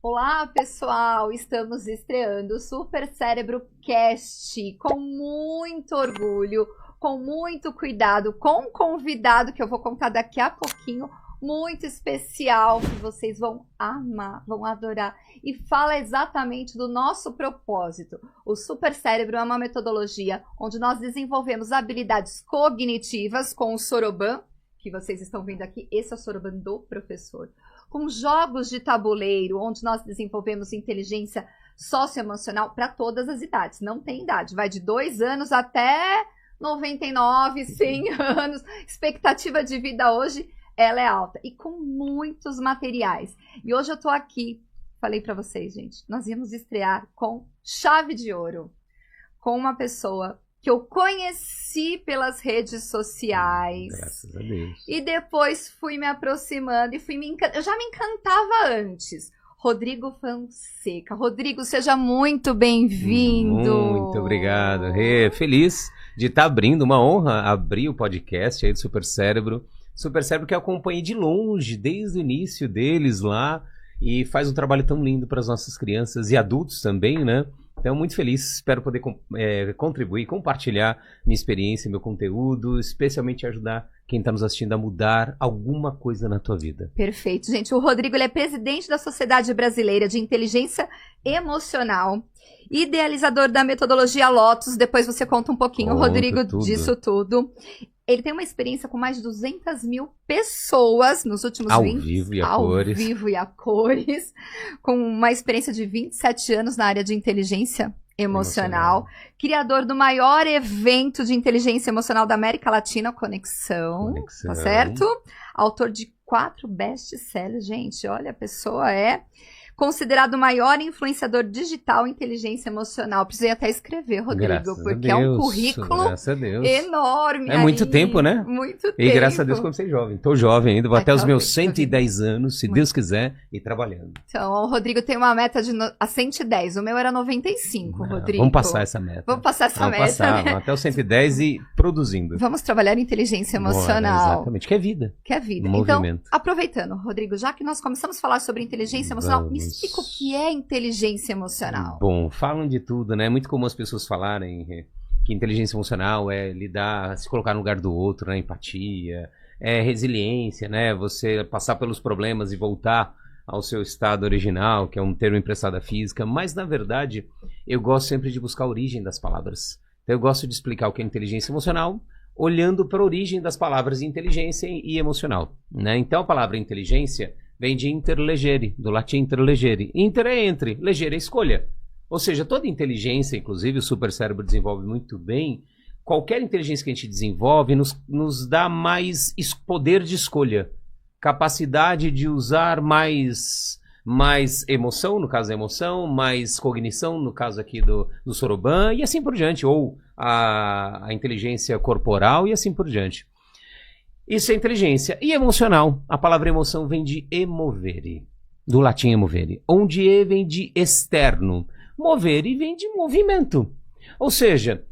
Olá, pessoal! Estamos estreando o Super Cérebro Cast com muito orgulho, com muito cuidado, com um convidado que eu vou contar daqui a pouquinho, muito especial, que vocês vão amar, vão adorar. E fala exatamente do nosso propósito. O Super Cérebro é uma metodologia onde nós desenvolvemos habilidades cognitivas com o Soroban, que vocês estão vendo aqui. Esse é o Soroban do professor. Com jogos de tabuleiro, onde nós desenvolvemos inteligência socioemocional para todas as idades. Não tem idade, vai de 2 anos até 99, 100 anos. Expectativa de vida hoje, ela é alta. E com muitos materiais. E hoje eu tô aqui, falei para vocês, gente, nós íamos estrear com chave de ouro. Com uma pessoa que eu conheci pelas redes sociais. Graças a Deus. E depois fui me aproximando e fui me encantando. Eu já me encantava antes. Rodrigo Fonseca. Rodrigo, seja muito bem-vindo. Muito obrigado. Feliz de estar abrindo, uma honra abrir o podcast aí do Super Cérebro. Super Cérebro que eu acompanhei de longe, desde o início deles lá, e faz um trabalho tão lindo para as nossas crianças e adultos também, né? Então, muito feliz, espero poder contribuir, compartilhar minha experiência, meu conteúdo, especialmente ajudar quem está nos assistindo a mudar alguma coisa na tua vida. Perfeito, gente. O Rodrigo ele é presidente da Sociedade Brasileira de Inteligência Emocional, idealizador da metodologia Lotus. Depois você conta um pouquinho, Rodrigo, disso tudo. Ele tem uma experiência com mais de 200 mil pessoas nos últimos ao vivo e a cores. Ao vivo e a cores. Com uma experiência de 27 anos na área de inteligência emocional. Criador do maior evento de inteligência emocional da América Latina, Conexão. Tá certo? Autor de 4 best-sellers. Gente, olha, a pessoa é considerado o maior influenciador digital em inteligência emocional. Precisei até escrever, Rodrigo, graças porque é um currículo enorme. É muito tempo, né? Muito tempo. E graças a Deus comecei jovem. Estou jovem ainda, vou até os meus 110 anos, se Deus quiser, e trabalhando. Então, o Rodrigo tem uma meta de a 110. O meu era 95, Rodrigo. Vamos passar essa meta. Vamos passar essa meta. Vamos até os 110 e produzindo. Vamos trabalhar em inteligência emocional. Bora, exatamente, que é vida. Que é vida. Movimento. Então, aproveitando, Rodrigo, já que nós começamos a falar sobre inteligência emocional, me explica o que é inteligência emocional. Bom, falam de tudo, né? É muito comum as pessoas falarem que inteligência emocional é lidar, se colocar no lugar do outro, né? Empatia, é resiliência, né? Você passar pelos problemas e voltar ao seu estado original, que é um termo emprestado à física, mas na verdade eu gosto sempre de buscar a origem das palavras. Então eu gosto de explicar o que é inteligência emocional, olhando para a origem das palavras inteligência e emocional, né? Então a palavra inteligência vem de interlegere, do latim interlegere. Inter é entre, legere é escolha. Ou seja, toda inteligência, inclusive o super cérebro desenvolve muito bem, qualquer inteligência que a gente desenvolve nos dá mais poder de escolha, capacidade de usar mais emoção, no caso da emoção, mais cognição, no caso aqui do Soroban, e assim por diante, ou a inteligência corporal e assim por diante. Isso é inteligência. E emocional, a palavra emoção vem de emovere, do latim emovere, onde e vem de externo, movere vem de movimento. Ou seja,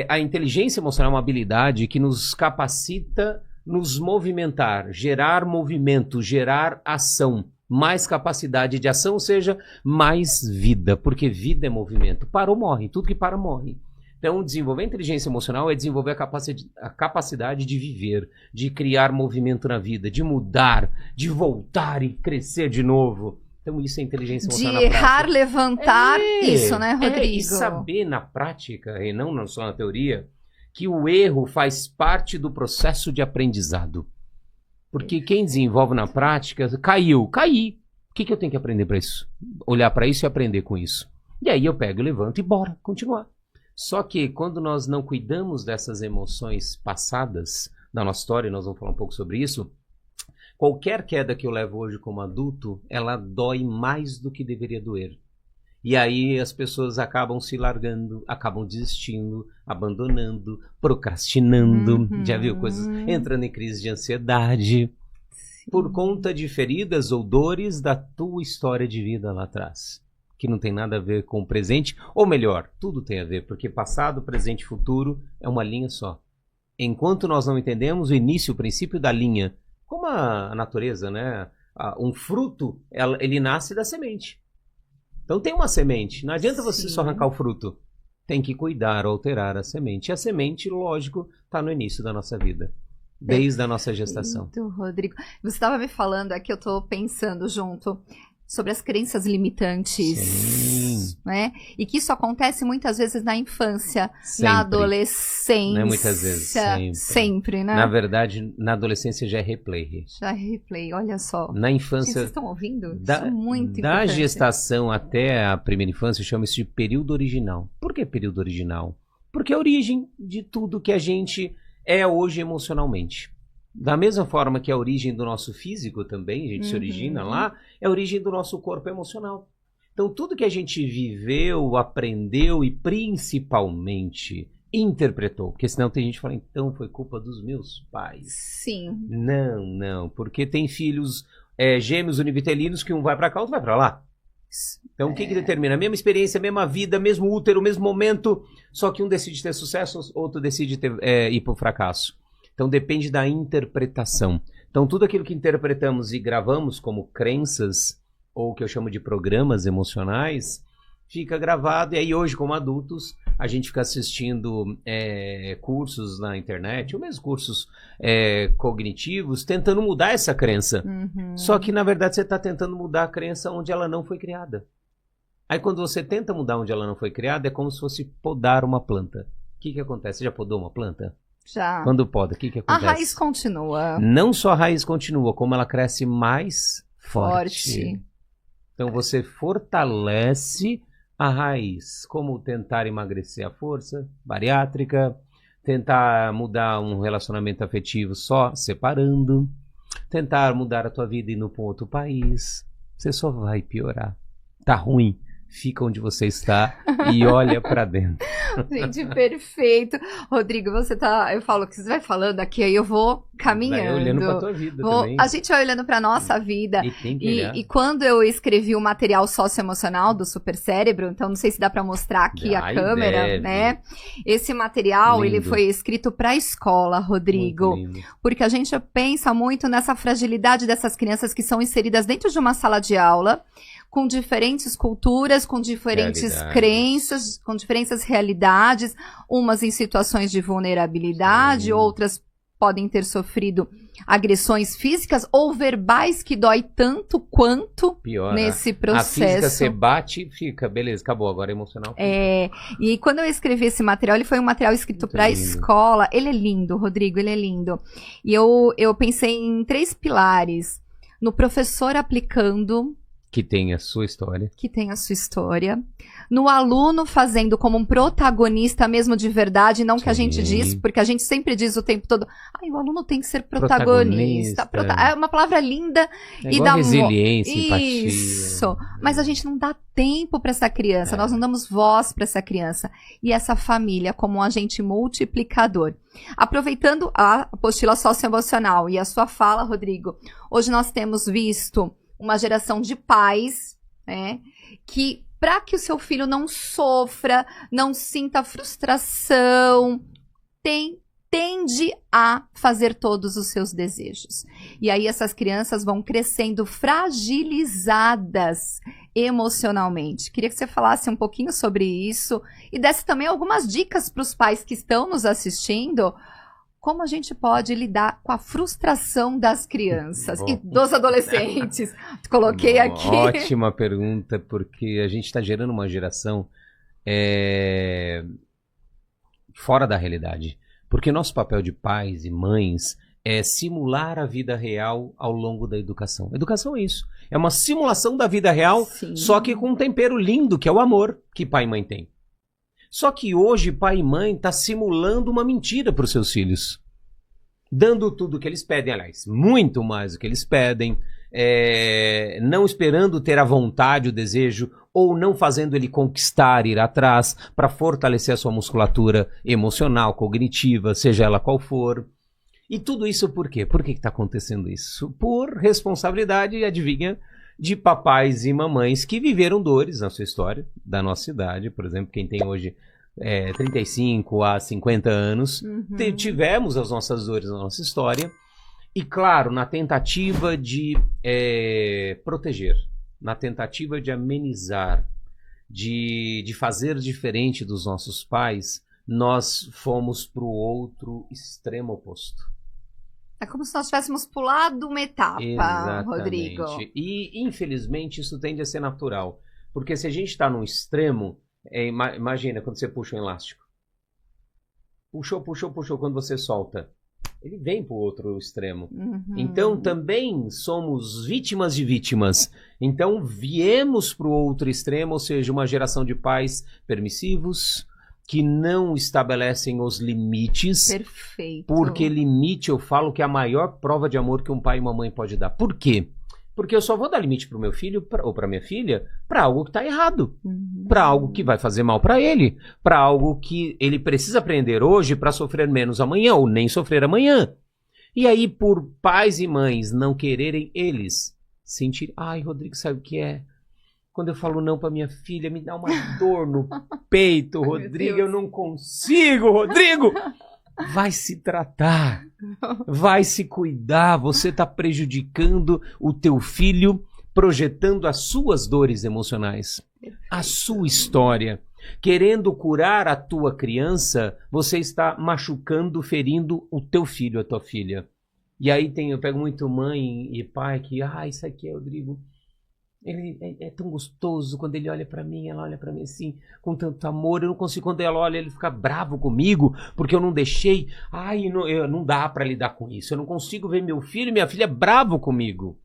a inteligência emocional é uma habilidade que nos capacita nos movimentar, gerar movimento, gerar ação, mais capacidade de ação, ou seja, mais vida, porque vida é movimento. Parou, morre. Tudo que para, morre. Então, desenvolver a inteligência emocional é desenvolver a capacidade de viver, de criar movimento na vida, de mudar, de voltar e crescer de novo. Então, isso é inteligência emocional. De errar, levantar, isso, né, Rodrigo? E saber na prática, e não só na teoria, que o erro faz parte do processo de aprendizado. Porque quem desenvolve na prática, caí. O que eu tenho que aprender para isso? Olhar para isso e aprender com isso. E aí eu pego, levanto e bora, continuar. Só que quando nós não cuidamos dessas emoções passadas da nossa história, nós vamos falar um pouco sobre isso, qualquer queda que eu levo hoje como adulto, ela dói mais do que deveria doer. E aí as pessoas acabam se largando, acabam desistindo, abandonando, procrastinando, já viu coisas, entrando em crise de ansiedade, por conta de feridas ou dores da tua história de vida lá atrás. Que não tem nada a ver com o presente, ou melhor, tudo tem a ver, porque passado, presente e futuro é uma linha só. Enquanto nós não entendemos o início, o princípio da linha, como a natureza, né? Um fruto, ele nasce da semente. Então tem uma semente. Não adianta você Sim. só arrancar o fruto. Tem que cuidar, alterar a semente. E a semente, lógico, está no início da nossa vida. Desde a nossa gestação. Perfeito, Rodrigo. Você estava me falando aqui, eu estou pensando junto sobre as crenças limitantes, Sim. né? E que isso acontece muitas vezes na infância, Sempre. na adolescência. Não é muitas vezes, sempre. Sempre, né? Na verdade, na adolescência já é replay. Já replay, olha só. Na Gente, infância, vocês estão ouvindo? Isso da, é muito da importante. gestação até a primeira infância, chama isso de período original. Por que período original? Porque é a origem de tudo que a gente é hoje emocionalmente. Da mesma forma que a origem do nosso físico também, a gente se origina lá, é a origem do nosso corpo emocional. Então, tudo que a gente viveu, aprendeu e principalmente interpretou. Porque senão tem gente que fala, então foi culpa dos meus pais. Sim. Não. Porque tem filhos gêmeos univitelinos que um vai para cá, outro vai para lá. Então, o que determina? A mesma experiência, a mesma vida, mesmo útero, mesmo momento, só que um decide ter sucesso, outro decide ir para o fracasso. Então depende da interpretação. Então tudo aquilo que interpretamos e gravamos como crenças, ou que eu chamo de programas emocionais, fica gravado. E aí hoje, como adultos, a gente fica assistindo cursos na internet, ou mesmo cursos cognitivos, tentando mudar essa crença. Só que, na verdade, você está tentando mudar a crença onde ela não foi criada. Aí quando você tenta mudar onde ela não foi criada, é como se fosse podar uma planta. O que acontece? Você já podou uma planta? Já. Quando poda, o que acontece? A raiz continua. Não só a raiz continua, como ela cresce mais forte. Então você fortalece a raiz. Como tentar emagrecer a força bariátrica, tentar mudar um relacionamento afetivo só separando, tentar mudar a tua vida indo para um outro país. Você só vai piorar. Tá ruim. Fica onde você está e olha pra dentro. Gente, perfeito. Rodrigo, eu falo que você vai falando aqui, aí eu vou caminhando. Vai olhando pra tua vida também. A gente vai olhando pra nossa vida. E tem que olhar. E quando eu escrevi o material socioemocional do Super Cérebro, então não sei se dá pra mostrar aqui a câmera, deve. né? Esse material, Lindo. ele foi escrito pra escola, Rodrigo. Muito lindo. Porque a gente pensa muito nessa fragilidade dessas crianças que são inseridas dentro de uma sala de aula, com diferentes culturas, com diferentes crenças, com diferentes realidades, umas em situações de vulnerabilidade, outras podem ter sofrido agressões físicas ou verbais que dói tanto quanto nesse processo. A física você bate, fica, beleza, acabou, agora é emocional. E quando eu escrevi esse material, ele foi um material escrito para a escola. Ele é lindo, Rodrigo, ele é lindo. E eu pensei em 3 pilares. No professor aplicando... Que tem a sua história. Que tem a sua história. No aluno fazendo como um protagonista mesmo de verdade, não que a gente diz, porque a gente sempre diz o tempo todo, o aluno tem que ser protagonista. É uma palavra linda e dá resiliência, empatia. Isso. Mas a gente não dá tempo para essa criança, nós não damos voz para essa criança. E essa família como um agente multiplicador. Aproveitando a apostila socioemocional e a sua fala, Rodrigo, hoje nós temos visto uma geração de pais, né, que para que o seu filho não sofra, não sinta frustração, tende a fazer todos os seus desejos. E aí essas crianças vão crescendo fragilizadas emocionalmente. Queria que você falasse um pouquinho sobre isso e desse também algumas dicas para os pais que estão nos assistindo. Como a gente pode lidar com a frustração das crianças e dos adolescentes? Coloquei aqui. Ótima pergunta, porque a gente está gerando uma geração fora da realidade. Porque nosso papel de pais e mães é simular a vida real ao longo da educação. Educação é isso. É uma simulação da vida real, só que com um tempero lindo, que é o amor que pai e mãe têm. Só que hoje pai e mãe tá simulando uma mentira para os seus filhos. Dando tudo o que eles pedem, aliás, muito mais do que eles pedem, não esperando ter a vontade, o desejo, ou não fazendo ele conquistar, ir atrás, para fortalecer a sua musculatura emocional, cognitiva, seja ela qual for. E tudo isso por quê? Por que está acontecendo isso? Por responsabilidade, adivinha, de papais e mamães que viveram dores na sua história, da nossa idade, por exemplo, quem tem hoje 35 a 50 anos, tivemos as nossas dores na nossa história, e claro, na tentativa de proteger, na tentativa de amenizar de fazer diferente dos nossos pais, nós fomos para o outro extremo oposto. É como se nós tivéssemos pulado uma etapa, Exatamente. Rodrigo. E, infelizmente, isso tende a ser natural. Porque se a gente está num extremo, imagina quando você puxa um elástico. Puxou, quando você solta, ele vem para o outro extremo. Então, também somos vítimas de vítimas. Então, viemos para o outro extremo, ou seja, uma geração de pais permissivos, que não estabelecem os limites. Perfeito. Porque limite, eu falo que é a maior prova de amor que um pai e uma mãe pode dar. Por quê? Porque eu só vou dar limite pro meu filho ou pra minha filha para algo que tá errado. Para algo que vai fazer mal para ele. Para algo que ele precisa aprender hoje para sofrer menos amanhã ou nem sofrer amanhã. E aí, por pais e mães não quererem eles sentir... Ai, Rodrigo, sabe o que é? Quando eu falo não pra minha filha, me dá uma dor no peito, Rodrigo. Eu não consigo, Rodrigo. Vai se tratar. Vai se cuidar. Você tá prejudicando o teu filho, projetando as suas dores emocionais. A sua história. Querendo curar a tua criança, você está machucando, ferindo o teu filho, a tua filha. E aí eu pego muito mãe e pai que... isso aqui é, Rodrigo... Ele é tão gostoso quando ele olha pra mim, ela olha pra mim assim, com tanto amor. Eu não consigo, quando ela olha, ele fica bravo comigo, porque eu não deixei. Não dá pra lidar com isso. Eu não consigo ver meu filho e minha filha bravo comigo.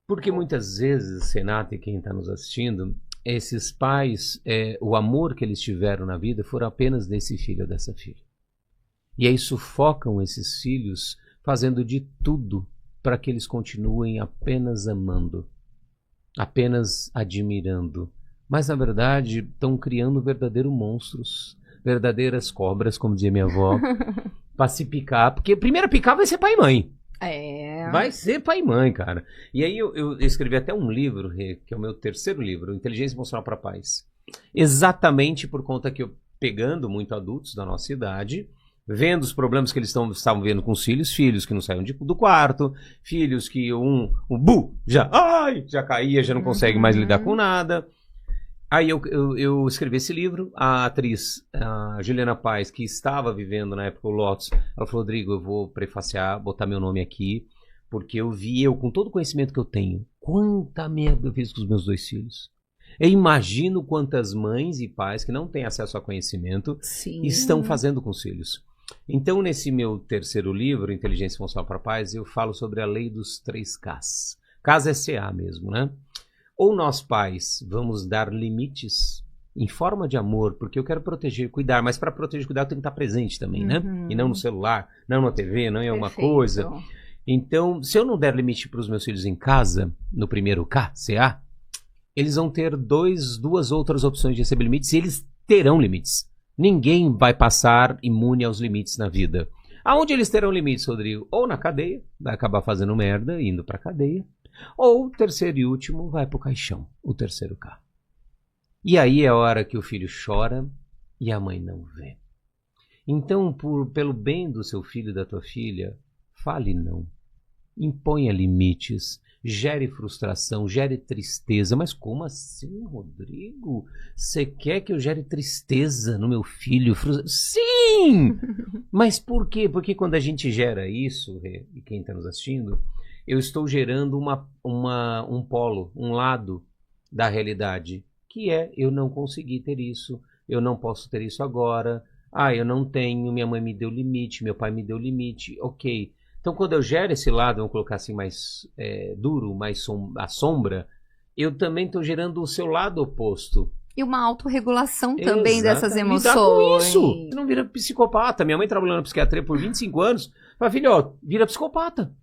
Porque muitas vezes, Renata e quem tá nos assistindo, esses pais, o amor que eles tiveram na vida foram apenas desse filho ou dessa filha. E aí sufocam esses filhos fazendo de tudo para que eles continuem apenas amando. Apenas admirando. Mas, na verdade, estão criando verdadeiros monstros, verdadeiras cobras, como dizia minha avó, para se picar. Porque a primeira picar vai ser pai e mãe. Vai ser pai e mãe, cara. E aí eu escrevi até um livro, que é o meu terceiro livro, Inteligência Emocional para Pais. Exatamente por conta que eu, pegando muito adultos da nossa idade... Vendo os problemas que eles estavam vendo com os filhos que não saíam do quarto, filhos que já caía, já não consegue mais lidar com nada. Aí eu escrevi esse livro, a atriz, a Juliana Paz, que estava vivendo na época o Lotus, ela falou, Rodrigo, eu vou prefaciar, botar meu nome aqui, porque eu com todo o conhecimento que eu tenho, quanta merda eu fiz com os meus 2 filhos. Eu imagino quantas mães e pais que não têm acesso a conhecimento estão fazendo com os filhos. Então, nesse meu terceiro livro, Inteligência Emocional para Pais, eu falo sobre a lei dos 3 Ks. Ks é CA mesmo, né? Ou nós pais vamos dar limites em forma de amor, porque eu quero proteger, cuidar, mas para proteger e cuidar eu tenho que estar presente também, né? E não no celular, não na TV, não em alguma coisa. Então, se eu não der limite para os meus filhos em casa, no primeiro K, CA, eles vão ter duas outras opções de receber limites e eles terão limites. Ninguém vai passar imune aos limites na vida. Aonde eles terão limites, Rodrigo? Ou na cadeia, vai acabar fazendo merda, indo pra cadeia. Ou, terceiro e último, vai pro caixão, o terceiro K. E aí é a hora que o filho chora e a mãe não vê. Então, pelo bem do seu filho e da tua filha, fale não. Imponha limites. Gere frustração, gere tristeza. Mas como assim, Rodrigo? Você quer que eu gere tristeza no meu filho? Sim! Mas por quê? Porque quando a gente gera isso, e quem está nos assistindo, eu estou gerando um polo, um lado da realidade, que é, eu não consegui ter isso, eu não posso ter isso agora, eu não tenho, minha mãe me deu limite, meu pai me deu limite, ok. Então, quando eu gero esse lado, vamos colocar assim, mais duro, mais a sombra, eu também estou gerando o seu lado oposto. E uma autorregulação também dessas emoções. Lidar com isso. Você não vira psicopata. Minha mãe trabalhando na psiquiatria por 25 anos, fala, filho, vira psicopata.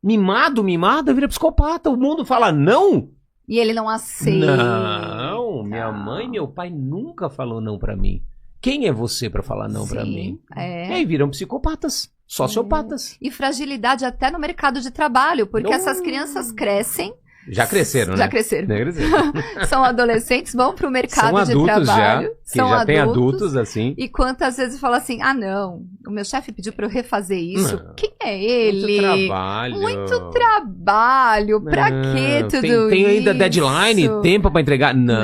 Mimada, vira psicopata. O mundo fala não. E ele não aceita. Não, minha mãe e meu pai nunca falou não pra mim. Quem é você pra falar não pra mim? E aí viram psicopatas. Sociopatas. E fragilidade até no mercado de trabalho, porque essas crianças crescem. Já cresceram, né? Já cresceram. São adolescentes, vão pro mercado de trabalho. São adultos, tem adultos assim. E quantas vezes fala assim, não, o meu chefe pediu pra eu refazer isso. Quem é ele? Muito trabalho. Pra que tudo isso? Tem ainda deadline, tempo pra entregar? Não.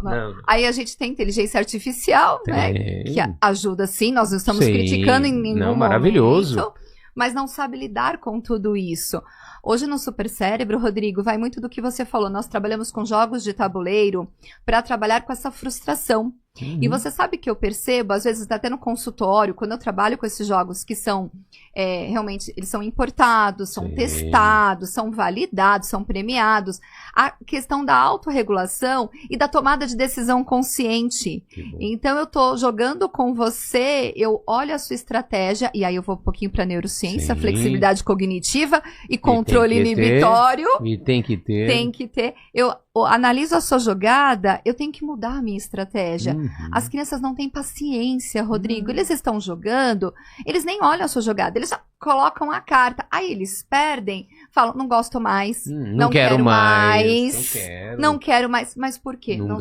não. Aí a gente tem inteligência artificial, né? Que ajuda sim, nós não estamos criticando em nenhum maravilhoso. momento, mas não sabe lidar com tudo isso. Hoje no Super Cérebro, Rodrigo, vai muito do que você falou. Nós trabalhamos com jogos de tabuleiro para trabalhar com essa frustração. E você sabe que eu percebo, às vezes até no consultório, quando eu trabalho com esses jogos que são, realmente, eles são importados, são testados, são validados, são premiados, a questão da autorregulação e da tomada de decisão consciente. Então, eu tô jogando com você, eu olho a sua estratégia, e aí eu vou um pouquinho para neurociência, flexibilidade cognitiva e controle inibitório. E tem que ter. Tem que ter. Eu analiso a sua jogada, eu tenho que mudar a minha estratégia. As crianças não têm paciência, Rodrigo. Eles estão jogando, eles nem olham a sua jogada, eles já colocam a carta. Aí eles perdem, falam, não gosto mais, não quero mais, não quero mais. Mas por quê? Não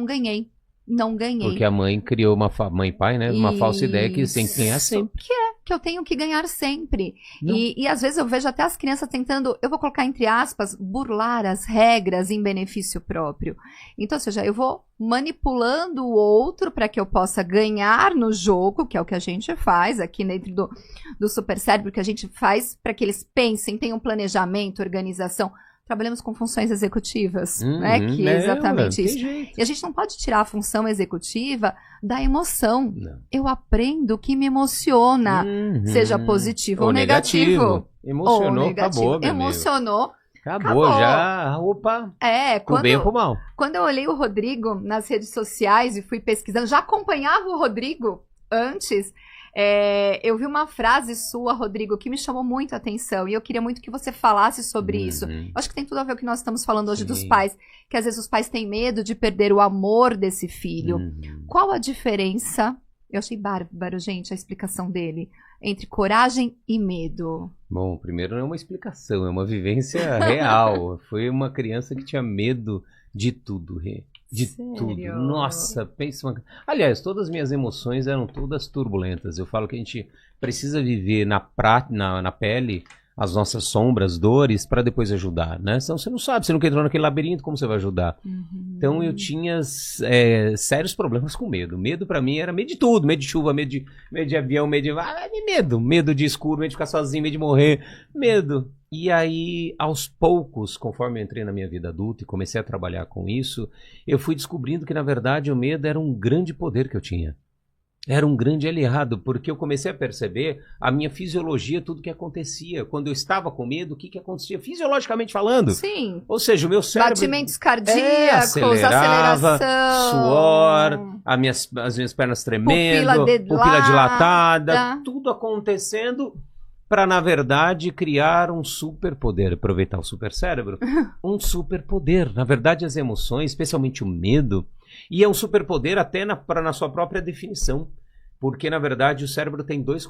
ganhei. Não ganhei. Porque a mãe criou mãe e pai, né? Uma falsa ideia que tem que ganhar sempre. Que eu tenho que ganhar sempre. E às vezes eu vejo até as crianças tentando, eu vou colocar entre aspas, burlar as regras em benefício próprio. Então, ou seja, eu vou manipulando o outro para que eu possa ganhar no jogo, que é o que a gente faz aqui dentro do Super Cérebro, que a gente faz para que eles pensem, tenham planejamento, organização. Trabalhamos com funções executivas, né? Que é exatamente isso. E a gente não pode tirar a função executiva da emoção. Eu aprendo o que me emociona, seja positivo ou negativo. Emocionou, acabou, meu Emocionou, acabou. Já, opa, pro bem ou pro mal. Quando eu olhei o Rodrigo nas redes sociais e fui pesquisando, já acompanhava o Rodrigo antes... eu vi uma frase sua, Rodrigo, que me chamou muito a atenção e eu queria muito que você falasse sobre isso. Eu acho que tem tudo a ver com o que nós estamos falando hoje dos pais, que às vezes os pais têm medo de perder o amor desse filho. Qual a diferença, eu achei bárbaro, gente, a explicação dele, entre coragem e medo? Bom, primeiro não é uma explicação, é uma vivência real. Foi uma criança que tinha medo de tudo, de Sério? tudo. Nossa, pensa uma... Aliás, todas as minhas emoções eram todas turbulentas. Eu falo que a gente precisa viver na pele as nossas sombras, dores, para depois ajudar, né? Senão você não sabe, você nunca entrou naquele labirinto, como você vai ajudar? Então eu tinha sérios problemas com medo. Medo para mim era medo de tudo, medo de chuva, medo de avião, medo de escuro, medo de ficar sozinho, medo de morrer, medo. E aí, aos poucos, conforme eu entrei na minha vida adulta e comecei a trabalhar com isso, eu fui descobrindo que, na verdade, o medo era um grande poder que eu tinha. Era um grande aliado, porque eu comecei a perceber a minha fisiologia, tudo que acontecia. Quando eu estava com medo, o que acontecia fisiologicamente falando? Sim. Ou seja, o meu cérebro... Batimentos cardíacos, acelerava, aceleração... suor, as minhas pernas tremendo, pupila dilatada, tudo acontecendo... para, na verdade, criar um superpoder, aproveitar o super cérebro, um superpoder. Na verdade, as emoções, especialmente o medo, e é um superpoder até na sua própria definição, porque, na verdade, o cérebro tem dois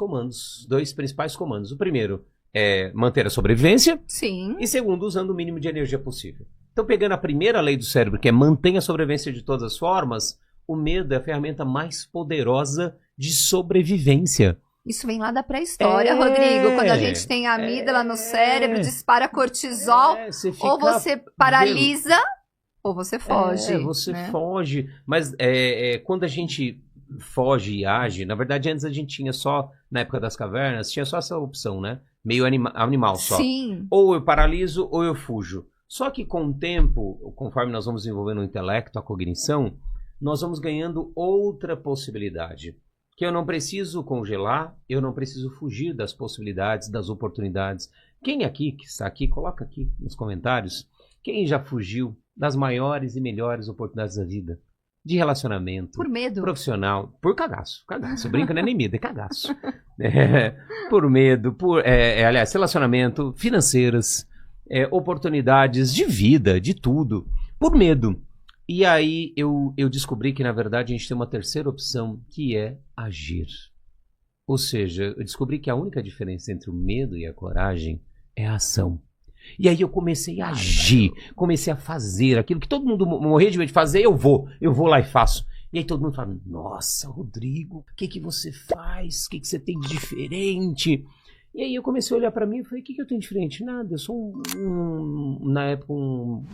principais comandos. O primeiro é manter a sobrevivência, sim, e segundo, usando o mínimo de energia possível. Então, pegando a primeira lei do cérebro, que é mantenha a sobrevivência de todas as formas, o medo é a ferramenta mais poderosa de sobrevivência. Isso vem lá da pré-história, Rodrigo. Quando a gente tem a amígdala no cérebro, dispara cortisol, ou você paralisa, ou você foge. Você foge. Mas quando a gente foge e age, na verdade antes a gente tinha só, na época das cavernas, tinha só essa opção, né? Meio animal só. Sim. Ou eu paraliso ou eu fujo. Só que com o tempo, conforme nós vamos desenvolvendo o intelecto, a cognição, nós vamos ganhando outra possibilidade. Que eu não preciso congelar, eu não preciso fugir das possibilidades, das oportunidades. Quem aqui, que está aqui, coloca aqui nos comentários, quem já fugiu das maiores e melhores oportunidades da vida? De relacionamento. Por medo. Profissional. Por cagaço. Brinca, não é nem medo, é cagaço. Por medo, aliás, relacionamento, financeiras, oportunidades de vida, de tudo. Por medo. E aí eu descobri que, na verdade, a gente tem uma terceira opção, que é agir. Ou seja, eu descobri que a única diferença entre o medo e a coragem é a ação. E aí eu comecei a agir, comecei a fazer aquilo que todo mundo morria de medo de fazer, eu vou lá e faço. E aí todo mundo fala, nossa, Rodrigo, o que você faz? O que você tem de diferente? E aí eu comecei a olhar para mim e falei, o que eu tenho de diferente? Nada, eu sou na época um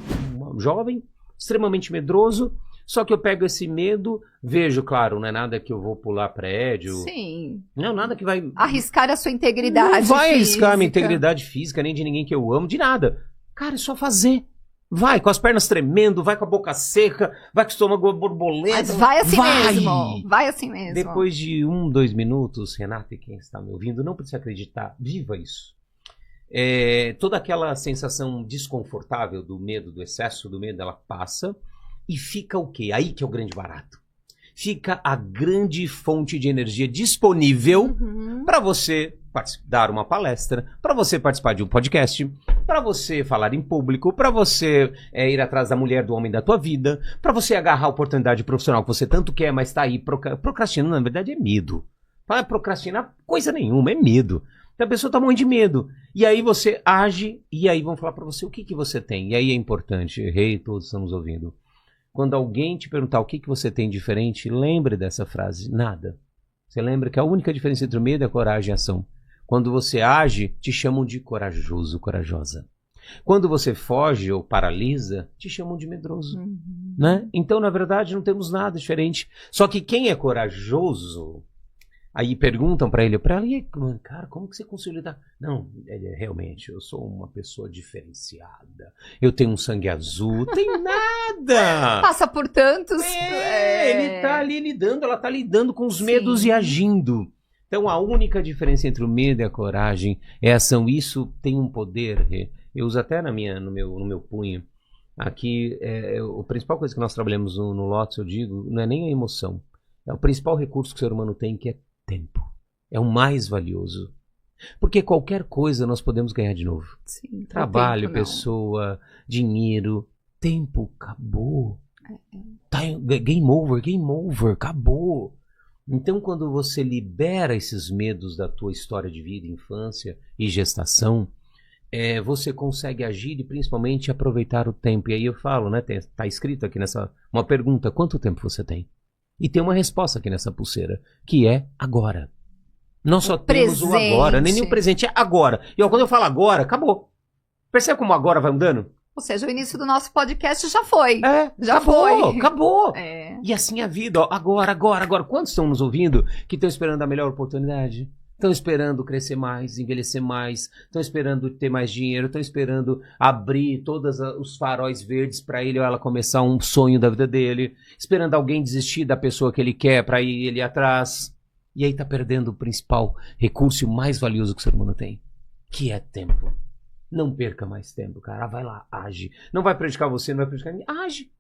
jovem, extremamente medroso, Só que eu pego esse medo, vejo, claro, não é nada que eu vou pular prédio. Sim. Não, nada que vai... Arriscar a sua integridade Não vai arriscar a minha física. integridade física, nem de ninguém que eu amo, de nada. Cara, é só fazer. Vai, com as pernas tremendo, vai com a boca seca, vai com o estômago borboleta. Mas vai assim mesmo. Vai assim mesmo. Depois de 2 minutos, Renata e quem está me ouvindo, não precisa acreditar, viva isso. Toda aquela sensação desconfortável do medo, do excesso do medo, ela passa e fica o quê? Aí que é o grande barato. Fica a grande fonte de energia disponível para você dar uma palestra, para você participar de um podcast, para você falar em público, para você ir atrás da mulher, do homem da tua vida, para você agarrar a oportunidade profissional que você tanto quer, mas está aí procrastinando. Na verdade é medo. Não é procrastinar coisa nenhuma, é medo. Então a pessoa está morrendo de medo. E aí você age, e aí vão falar para você o que você tem. E aí é importante, todos estamos ouvindo. Quando alguém te perguntar o que você tem diferente, lembre dessa frase, nada. Você lembra que a única diferença entre o medo é a coragem e a ação. Quando você age, te chamam de corajoso, corajosa. Quando você foge ou paralisa, te chamam de medroso. Né? Então, na verdade, não temos nada diferente. Só que quem é corajoso... Aí perguntam pra ele, cara, como que você conseguiu lidar? Não, realmente, eu sou uma pessoa diferenciada. Eu tenho um sangue azul, tem nada. Passa por tantos... Ele tá ali lidando, ela tá lidando com os medos e agindo. Então a única diferença entre o medo e a coragem é a ação. Isso tem um poder, eu uso até no meu punho. Aqui, a principal coisa que nós trabalhamos no Lotus, eu digo, não é nem a emoção. É o principal recurso que o ser humano tem, que é tempo. É o mais valioso. Porque qualquer coisa nós podemos ganhar de novo. Sim, trabalho, tempo, pessoa, dinheiro, tempo, acabou. Game over, acabou. Então quando você libera esses medos da tua história de vida, infância e gestação, você consegue agir e principalmente aproveitar o tempo. E aí eu falo, né? Tá escrito aqui uma pergunta, quanto tempo você tem? E tem uma resposta aqui nessa pulseira, que é agora. Nós só temos o agora, nem o presente, é agora. E quando eu falo agora, acabou. Percebe como agora vai mudando? Ou seja, o início do nosso podcast já foi. Já acabou. E assim a vida, agora. Quantos estão nos ouvindo que estão esperando a melhor oportunidade? Estão esperando crescer mais, envelhecer mais, estão esperando ter mais dinheiro, estão esperando abrir todos os faróis verdes para ele ou ela começar um sonho da vida dele, esperando alguém desistir da pessoa que ele quer para ir ele atrás. E aí tá perdendo o principal recurso e o mais valioso que o ser humano tem, que é tempo. Não perca mais tempo, cara. Vai lá, age. Não vai prejudicar você, não vai prejudicar ninguém. Age.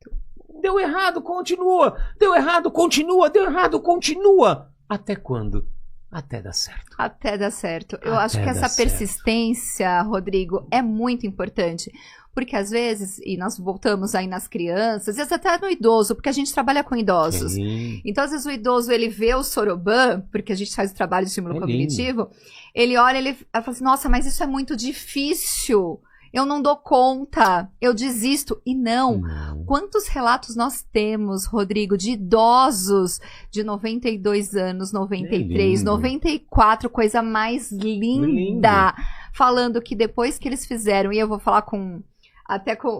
Deu errado, continua. Deu errado, continua. Deu errado, continua. Até quando? Até dar certo. Até dar certo. Eu acho que essa persistência, Rodrigo, é muito importante. Porque às vezes, e nós voltamos aí nas crianças, às vezes até no idoso, porque a gente trabalha com idosos. Sim. Então, às vezes o idoso, ele vê o soroban, porque a gente faz o trabalho de estímulo cognitivo, ele olha, ele fala assim, nossa, mas isso é muito difícil. Eu não dou conta, eu desisto. E não. Quantos relatos nós temos, Rodrigo, de idosos de 92 anos, 93, 94, coisa mais linda, falando que depois que eles fizeram, e eu vou falar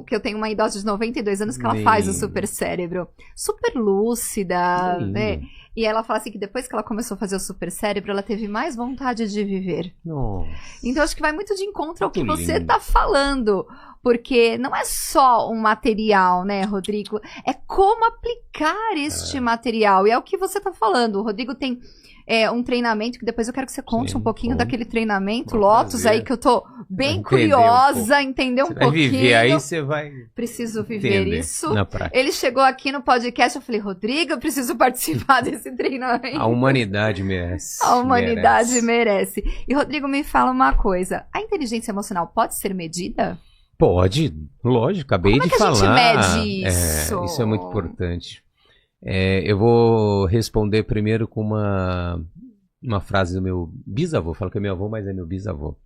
que eu tenho uma idosa de 92 anos que ela faz o super cérebro, super lúcida, né? E ela fala assim que depois que ela começou a fazer o super cérebro, ela teve mais vontade de viver. Nossa. Então acho que vai muito de encontro ao que você tá falando. Porque não é só um material, né, Rodrigo? É como aplicar este material. E é o que você tá falando. O Rodrigo tem um treinamento, que depois eu quero que você conte um pouquinho daquele treinamento Lotus aí, que eu tô bem curiosa, entender um pouquinho. Vai viver, aí você vai... Preciso viver isso. Ele chegou aqui no podcast, eu falei, Rodrigo, eu preciso participar desse treinamento. A humanidade merece. A humanidade merece. E, Rodrigo, me fala uma coisa. A inteligência emocional pode ser medida? Pode, lógico, acabei de falar. Como é que a gente mede isso? Isso é muito importante. Eu vou responder primeiro com uma frase do meu bisavô. Falo que é meu avô, mas é meu bisavô.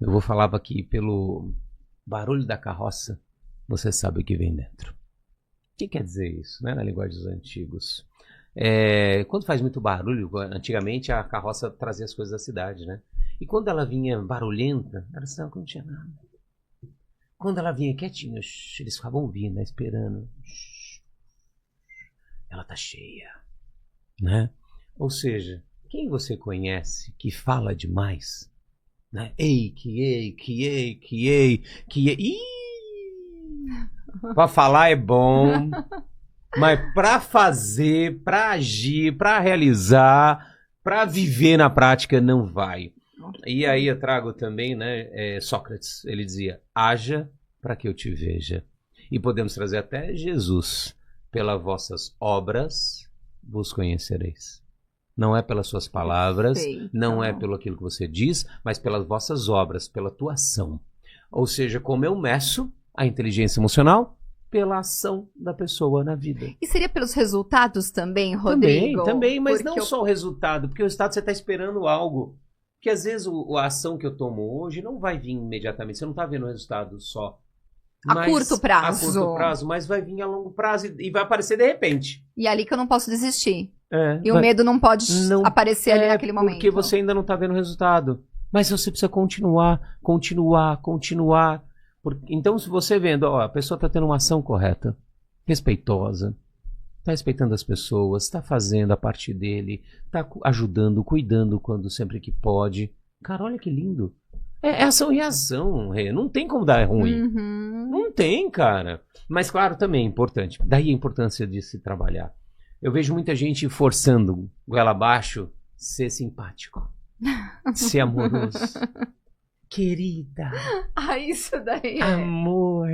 Meu avô falava que pelo barulho da carroça, você sabe o que vem dentro. O que quer dizer isso, né? Na linguagem dos antigos. Quando faz muito barulho, antigamente a carroça trazia as coisas da cidade, né? E quando ela vinha barulhenta, era sinal que não tinha nada. Quando ela vinha quietinha, eles ficavam ouvindo, né, esperando. ela tá cheia, né? Ou seja, quem você conhece que fala demais, né? Ei, que ei, que ei, que ei, que ei. Ih! Pra falar é bom, mas pra fazer, pra agir, pra realizar, pra viver na prática não vai. E aí eu trago também, né, Sócrates, ele dizia, haja para que eu te veja. E podemos trazer até Jesus, pelas vossas obras vos conhecereis. Não é pelas suas palavras, não é pelo aquilo que você diz, mas pelas vossas obras, pela tua ação. Ou seja, como eu meço a inteligência emocional? Pela ação da pessoa na vida. E seria pelos resultados também, Rodrigo? Também, mas não só o resultado, porque o resultado você está esperando algo. Porque às vezes a ação que eu tomo hoje não vai vir imediatamente, você não está vendo o resultado só. A curto prazo. A curto prazo, mas vai vir a longo prazo e vai aparecer de repente. E é ali que eu não posso desistir. E o medo não pode aparecer ali naquele momento. Porque você ainda não está vendo o resultado. Mas você precisa continuar. Então, se você vendo, ó, a pessoa está tendo uma ação correta, respeitosa, está respeitando as pessoas, está fazendo a parte dele, está ajudando, cuidando sempre que pode. Cara, olha que lindo. É ação e reação, não tem como dar ruim. Não tem, cara. Mas claro, também é importante. Daí a importância de se trabalhar. Eu vejo muita gente forçando, goela abaixo, ser simpático, ser amoroso. Querida. Isso daí. Amor.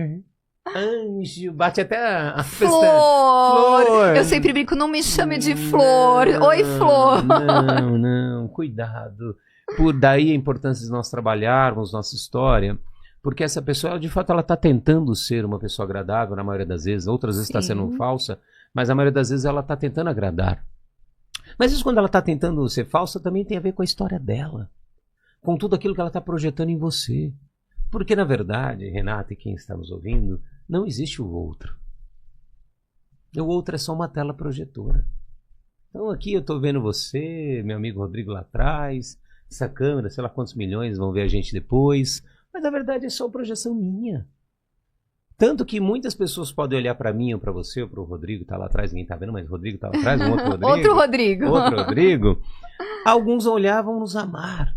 Anjo. Bate até a Flor. Eu sempre brinco, não me chame de Flor. Oi, Flor. Não. Cuidado. Por daí a importância de nós trabalharmos nossa história. Porque essa pessoa, de fato, ela está tentando ser uma pessoa agradável na maioria das vezes. Outras vezes está sendo falsa. Mas a maioria das vezes ela está tentando agradar. Mas isso quando ela está tentando ser falsa também tem a ver com a história dela. Com tudo aquilo que ela está projetando em você. Porque, na verdade, Renata e quem está nos ouvindo, não existe o outro. O outro é só uma tela projetora. Então aqui eu estou vendo você, meu amigo Rodrigo lá atrás, essa câmera, sei lá quantos milhões vão ver a gente depois, mas na verdade é só projeção minha. Tanto que muitas pessoas podem olhar para mim ou para você ou para o Rodrigo, que está lá atrás, ninguém está vendo, mas o Rodrigo está lá atrás, um outro Rodrigo. Outro Rodrigo. Alguns olhavam nos amar.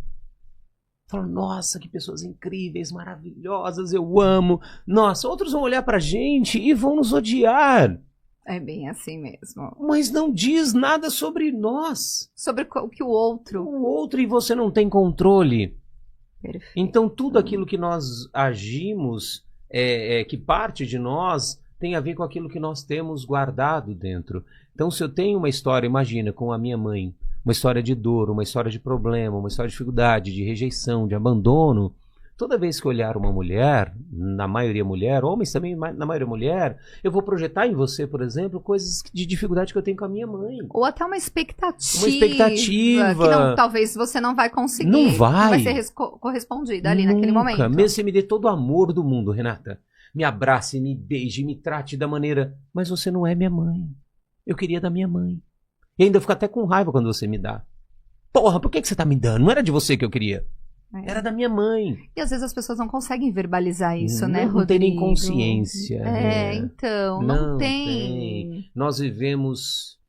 Falam, nossa, que pessoas incríveis, maravilhosas, eu amo. Nossa, outros vão olhar pra gente e vão nos odiar. É bem assim mesmo. Mas não diz nada sobre nós. Sobre o que o outro. O outro e você não tem controle. Perfeito. Então tudo aquilo que nós agimos, que parte de nós, tem a ver com aquilo que nós temos guardado dentro. Então se eu tenho uma história, imagina, com a minha mãe, uma história de dor, uma história de problema, uma história de dificuldade, de rejeição, de abandono. Toda vez que eu olhar uma mulher, na maioria mulher, homens também, na maioria mulher, eu vou projetar em você, por exemplo, coisas de dificuldade que eu tenho com a minha mãe. Ou até uma expectativa. Uma expectativa. Que não, talvez você não vai conseguir. Não vai. Vai ser correspondida ali naquele momento. Mesmo que você me dê todo o amor do mundo, Renata. Me abrace, me beije, me trate da maneira... Mas você não é minha mãe. Eu queria da minha mãe. E ainda eu fico até com raiva quando você me dá. Porra, por que você tá me dando? Não era de você que eu queria. Era da minha mãe. E às vezes as pessoas não conseguem verbalizar isso, né, Rodrigo? Não tem nem consciência. Então, não tem. Nós vivemos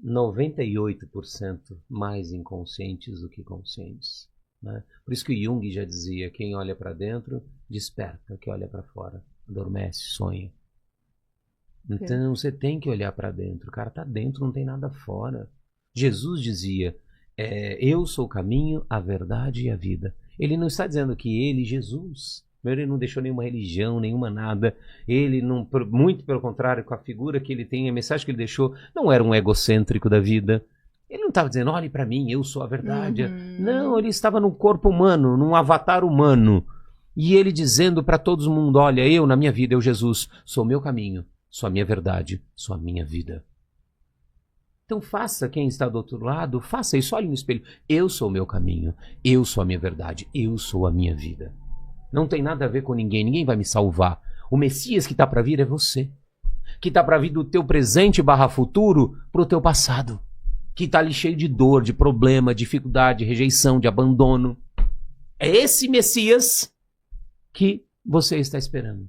98% mais inconscientes do que conscientes. Né? Por isso que o Jung já dizia, quem olha para dentro, desperta. Quem olha para fora, adormece, sonha. Então você tem que olhar para dentro. O cara tá dentro, não tem nada fora. Jesus dizia, eu sou o caminho, a verdade e a vida. Ele não está dizendo que ele, Jesus, ele não deixou nenhuma religião, nenhuma nada. Ele não, muito pelo contrário, com a figura que ele tem, a mensagem que ele deixou, não era um egocêntrico da vida. Ele não estava dizendo, olhe para mim, eu sou a verdade. Não, ele estava num corpo humano, num avatar humano. E ele dizendo para todo mundo, olha, eu na minha vida, eu Jesus, sou o meu caminho. Sou a minha verdade, sou a minha vida. Então faça, quem está do outro lado, faça isso, olhe no espelho. Eu sou o meu caminho, eu sou a minha verdade, eu sou a minha vida. Não tem nada a ver com ninguém, ninguém vai me salvar. O Messias que está para vir é você. Que está para vir do teu presente / futuro para o teu passado. Que está ali cheio de dor, de problema, dificuldade, rejeição, de abandono. É esse Messias que você está esperando.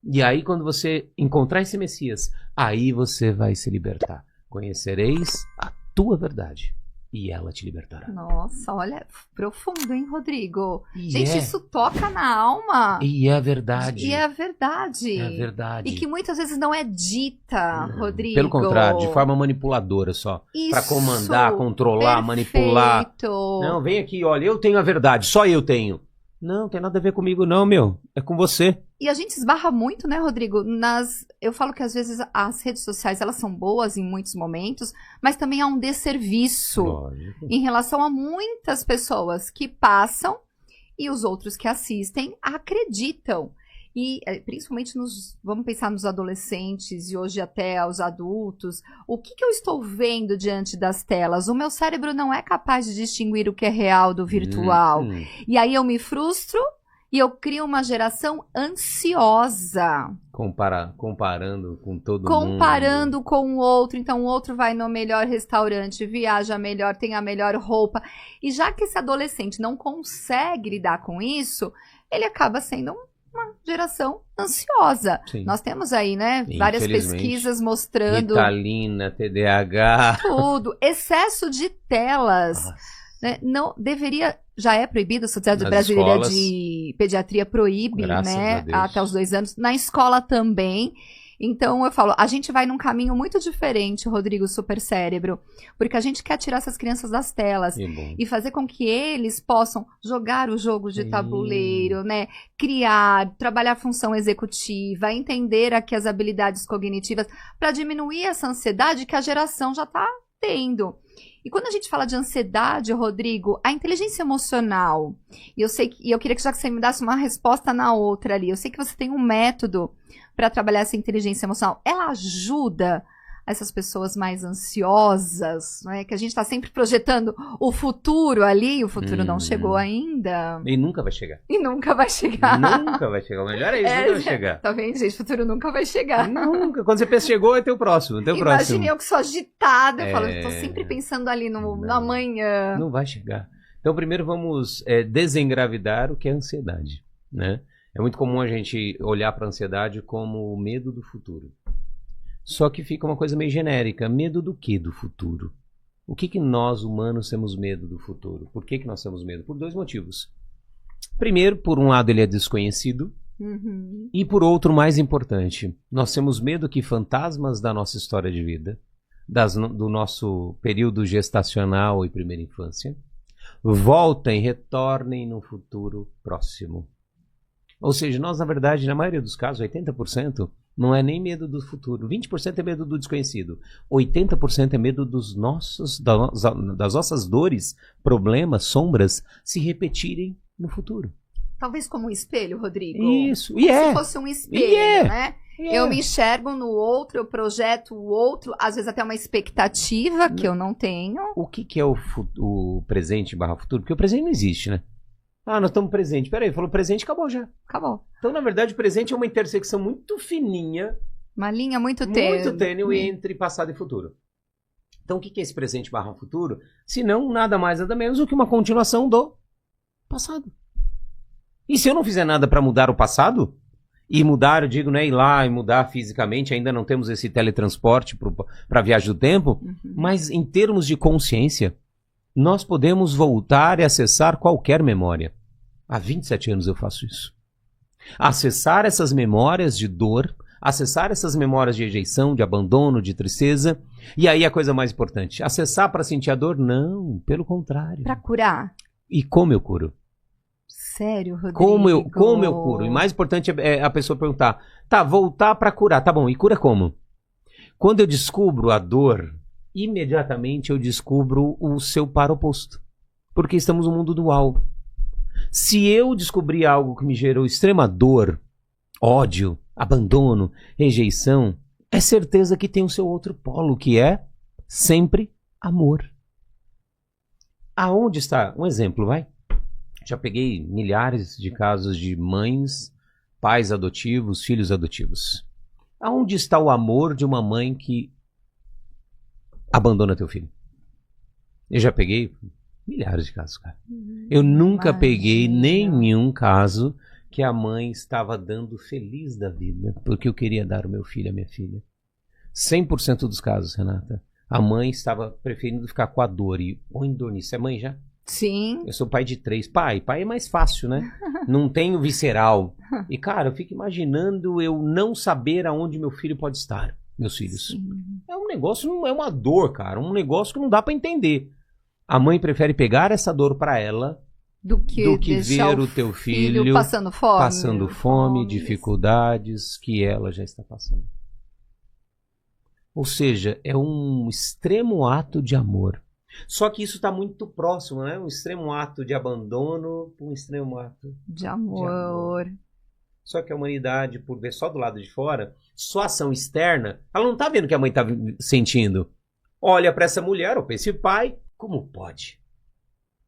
E aí, quando você encontrar esse Messias, aí você vai se libertar. Conhecereis a tua verdade e ela te libertará. Nossa, olha, profundo, hein, Rodrigo? E Gente, isso toca na alma. E é a verdade. E é a verdade. É a verdade. E que muitas vezes não é dita, Não, Rodrigo. pelo contrário, de forma manipuladora só. Para comandar, controlar, manipular. Não, vem aqui, olha, eu tenho a verdade, só eu tenho. Não, tem nada a ver comigo não, meu. É com você. E a gente esbarra muito, né, Rodrigo? Eu falo que às vezes as redes sociais, elas são boas em muitos momentos, mas também há um desserviço em relação a muitas pessoas que passam e os outros que assistem acreditam. E principalmente vamos pensar nos adolescentes e hoje até aos adultos. O que eu estou vendo diante das telas? O meu cérebro não é capaz de distinguir o que é real do virtual. E aí eu me frustro e eu crio uma geração ansiosa. Comparando com todo mundo. Comparando com o outro. Então o outro vai no melhor restaurante, viaja melhor, tem a melhor roupa. E já que esse adolescente não consegue lidar com isso, ele acaba sendo uma geração ansiosa. Sim. Nós temos aí, né, várias pesquisas mostrando... Ritalina, TDAH... Tudo. Excesso de telas. Né? Não, já é proibido, a Sociedade Brasileira de Pediatria proíbe, né, até os 2 anos. Na escola também. Então, eu falo, a gente vai num caminho muito diferente, Rodrigo Super Cérebro, porque a gente quer tirar essas crianças das telas e fazer com que eles possam jogar o jogo de tabuleiro, né? Criar, trabalhar a função executiva, entender aqui as habilidades cognitivas, para diminuir essa ansiedade que a geração já está tendo. E quando a gente fala de ansiedade, Rodrigo, a inteligência emocional, e eu queria que já que você me desse uma resposta na outra ali, eu sei que você tem um método para trabalhar essa inteligência emocional, ela ajuda essas pessoas mais ansiosas, né? Que a gente está sempre projetando o futuro ali, o futuro não chegou ainda. E nunca vai chegar. E nunca vai chegar. Nunca vai chegar. O melhor é isso, nunca vai chegar. Tá vendo, gente? O futuro nunca vai chegar. Nunca. Quando você pensa chegou, é teu próximo. Imagine eu que sou agitada, eu falo, eu tô sempre pensando ali no amanhã. Não vai chegar. Então, primeiro vamos desengravidar o que é ansiedade, né? É muito comum a gente olhar para a ansiedade como o medo do futuro. Só que fica uma coisa meio genérica. Medo do que do futuro? O que nós, humanos, temos medo do futuro? Por que nós temos medo? Por 2 motivos. Primeiro, por um lado, ele é desconhecido. E por outro, mais importante, nós temos medo que fantasmas da nossa história de vida, do nosso período gestacional e primeira infância, voltem, retornem no futuro próximo. Ou seja, nós, na verdade, na maioria dos casos, 80%, não é nem medo do futuro. 20% é medo do desconhecido. 80% é medo das nossas dores, problemas, sombras se repetirem no futuro. Talvez como um espelho, Rodrigo. Isso. Como se fosse um espelho, né? Eu me enxergo no outro, eu projeto o outro, às vezes até uma expectativa que eu não tenho. O que é o presente / futuro? Porque o presente não existe, né? Ah, nós estamos presente. Peraí, falou presente, acabou já. Acabou. Então, na verdade, o presente é uma intersecção muito fininha. Uma linha muito tênue. Muito tênue entre passado e futuro. Então, o que é esse presente / futuro? Se não, nada mais, nada menos do que uma continuação do passado. E se eu não fizer nada para mudar o passado, e mudar, eu digo, né, ir lá e mudar fisicamente, ainda não temos esse teletransporte para a viagem do tempo, mas em termos de consciência, nós podemos voltar e acessar qualquer memória. Há 27 anos eu faço isso. Acessar essas memórias de dor, acessar essas memórias de rejeição, de abandono, de tristeza. E aí a coisa mais importante, acessar para sentir a dor? Não, pelo contrário. Para curar. E como eu curo? Sério, Rodrigo? Como eu curo? E mais importante é a pessoa perguntar, tá, voltar para curar, tá bom, e cura como? Quando eu descubro a dor, imediatamente eu descubro o seu par oposto. Porque estamos no mundo dual. Se eu descobrir algo que me gerou extrema dor, ódio, abandono, rejeição, é certeza que tem o seu outro polo, que é sempre amor. Aonde está? Um exemplo, vai. Já peguei milhares de casos de mães, pais adotivos, filhos adotivos. Aonde está o amor de uma mãe que abandona teu filho? Eu já peguei milhares de casos, cara. Eu nunca peguei nenhum caso que a mãe estava dando feliz da vida, porque eu queria dar o meu filho à minha filha. 100% dos casos, Renata, a mãe estava preferindo ficar com a dor e põe dor nisso. É mãe já? Sim. Eu sou pai de 3. Pai é mais fácil, né? Não tenho visceral. E, cara, eu fico imaginando eu não saber aonde meu filho pode estar, meus filhos. Sim. É um negócio, não é uma dor, cara. Um negócio que não dá pra entender. A mãe prefere pegar essa dor pra ela Do que ver o teu filho passando fome, dificuldades que ela já está passando. Ou seja, é um extremo ato de amor. Só que isso está muito próximo, né? Um extremo ato de abandono para um extremo ato de amor. Só que a humanidade, por ver só do lado de fora, só ação externa, ela não está vendo o que a mãe está sentindo. Olha para essa mulher ou para esse pai, como pode?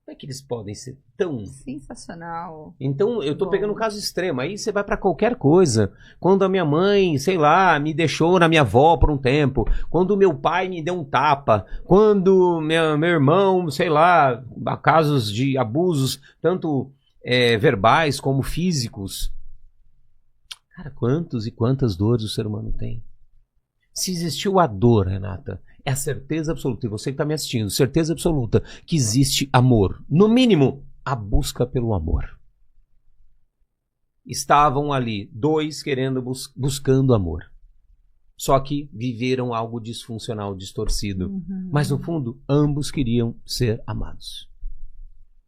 Como é que eles podem ser tão... Sensacional. Então, eu tô pegando um caso extremo. Aí você vai pra qualquer coisa. Quando a minha mãe, sei lá, me deixou na minha avó por um tempo. Quando o meu pai me deu um tapa. Quando meu irmão, sei lá, há casos de abusos, tanto verbais como físicos. Cara, quantos e quantas dores o ser humano tem? Se existiu a dor, Renata, é a certeza absoluta, e você que está me assistindo, certeza absoluta que existe amor. No mínimo, a busca pelo amor. Estavam ali, dois querendo, buscando amor. Só que viveram algo disfuncional, distorcido. Uhum. Mas no fundo, ambos queriam ser amados.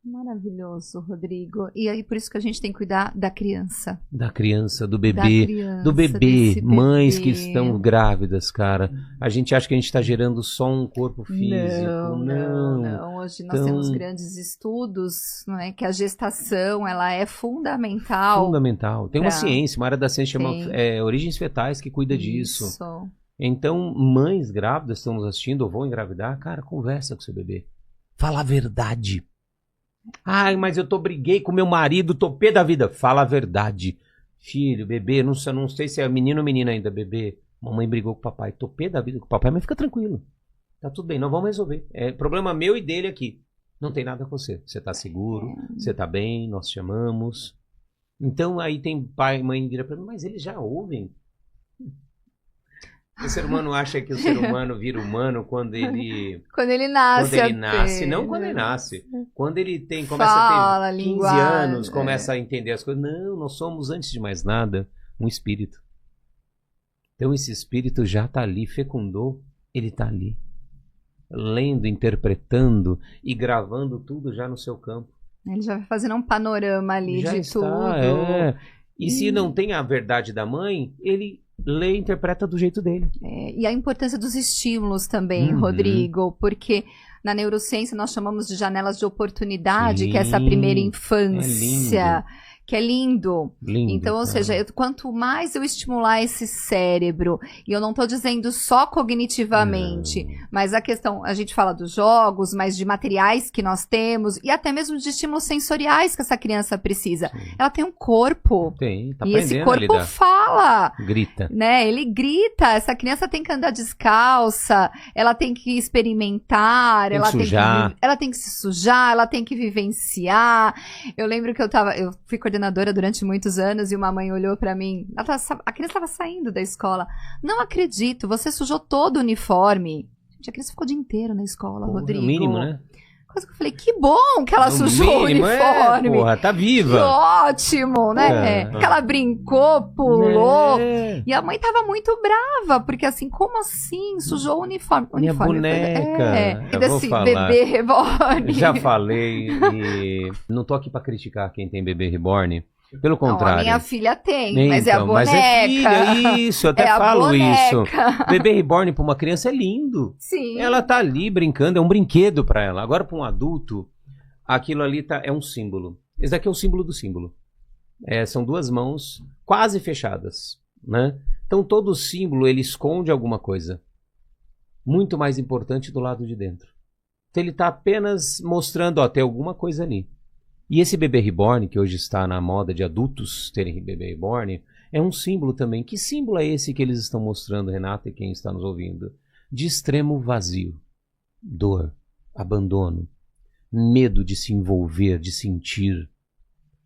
Maravilhoso, Rodrigo. E aí por isso que a gente tem que cuidar da criança. Da criança, do bebê, mães que estão grávidas, cara. A gente acha que a gente está gerando só um corpo físico. Não. Hoje nós temos grandes estudos, não é, que a gestação ela é fundamental. Fundamental. Tem uma ciência, uma área da ciência chama Origens Fetais que cuida disso. Então, mães grávidas que estão nos assistindo ou vão engravidar, cara, conversa com seu bebê. Fala a verdade. Ai, mas eu briguei com meu marido, tô pé da vida. Fala a verdade. Filho, bebê, não sei se é menino ou menina ainda, bebê. Mamãe brigou com o papai, tô pé da vida com o papai, mas fica tranquilo. Tá tudo bem, nós vamos resolver. É problema meu e dele aqui. Não tem nada com você. Você tá seguro, você tá bem, nós te amamos. Então aí tem pai e mãe que vira pra mim, mas eles já ouvem. O ser humano acha que o ser humano vira humano quando ele... Quando ele nasce. Quando ele nasce, não quando ele nasce. Quando ele começa a ter 15 anos, começa a entender as coisas. Não, nós somos, antes de mais nada, um espírito. Então esse espírito já está ali, fecundou, ele está ali. Lendo, interpretando e gravando tudo já no seu campo. Ele já vai fazendo um panorama ali já de está, tudo. E se não tem a verdade da mãe, ele... lê e interpreta do jeito dele. E a importância dos estímulos também, Rodrigo, porque na neurociência nós chamamos de janelas de oportunidade, que é essa primeira infância, que é lindo. Então, ou seja, quanto mais eu estimular esse cérebro, e eu não estou dizendo só cognitivamente, mas a questão, a gente fala dos jogos, mas de materiais que nós temos, e até mesmo de estímulos sensoriais que essa criança precisa. Ela tem um corpo. Tem, tá e esse corpo fala. Grita. Né? Ele grita. Essa criança tem que andar descalça, ela tem que experimentar, ela tem que se sujar, ela tem que vivenciar. Eu lembro que eu fui coordenadora durante muitos anos e uma mãe olhou pra mim, a criança estava saindo da escola. Não acredito, você sujou todo o uniforme. Gente, a criança ficou o dia inteiro na escola, Rodrigo. No mínimo, né? Coisa que eu falei, que bom que ela sujou o uniforme. Porra, tá viva. Que ótimo, né? Que ela brincou, pulou. E a mãe tava muito brava, porque assim, como assim? Sujou o uniforme. Minha boneca. E desse bebê reborn. Já falei e não tô aqui pra criticar quem tem bebê reborn. Pelo contrário. Não, a minha filha tem, mas é a boneca. Mas é filha, isso, eu até falo isso. Bebê reborn pra uma criança é lindo. Sim. Ela tá ali brincando, é um brinquedo pra ela. Agora pra um adulto, aquilo ali é um símbolo. Esse daqui é o símbolo do símbolo. São duas mãos quase fechadas, né? Então todo símbolo, ele esconde alguma coisa. Muito mais importante do lado de dentro. Então ele tá apenas mostrando, tem alguma coisa ali. E esse bebê reborn, que hoje está na moda de adultos terem bebê reborn, é um símbolo também. Que símbolo é esse que eles estão mostrando, Renata, e quem está nos ouvindo? De extremo vazio, dor, abandono, medo de se envolver, de sentir.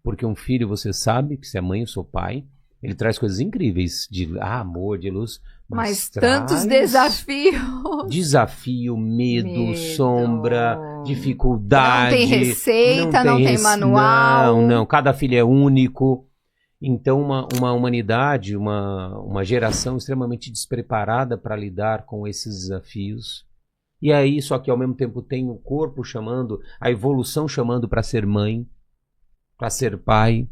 Porque um filho, você sabe que se é mãe ou sou pai, ele traz coisas incríveis de amor, de luz. Mas tantos desafios. Desafio, medo, sombra, dificuldade. Não tem receita, não tem manual. Não. Cada filho é único. Então, uma humanidade, uma geração extremamente despreparada para lidar com esses desafios. E aí, só que ao mesmo tempo tem o corpo chamando, a evolução chamando para ser mãe, para ser pai.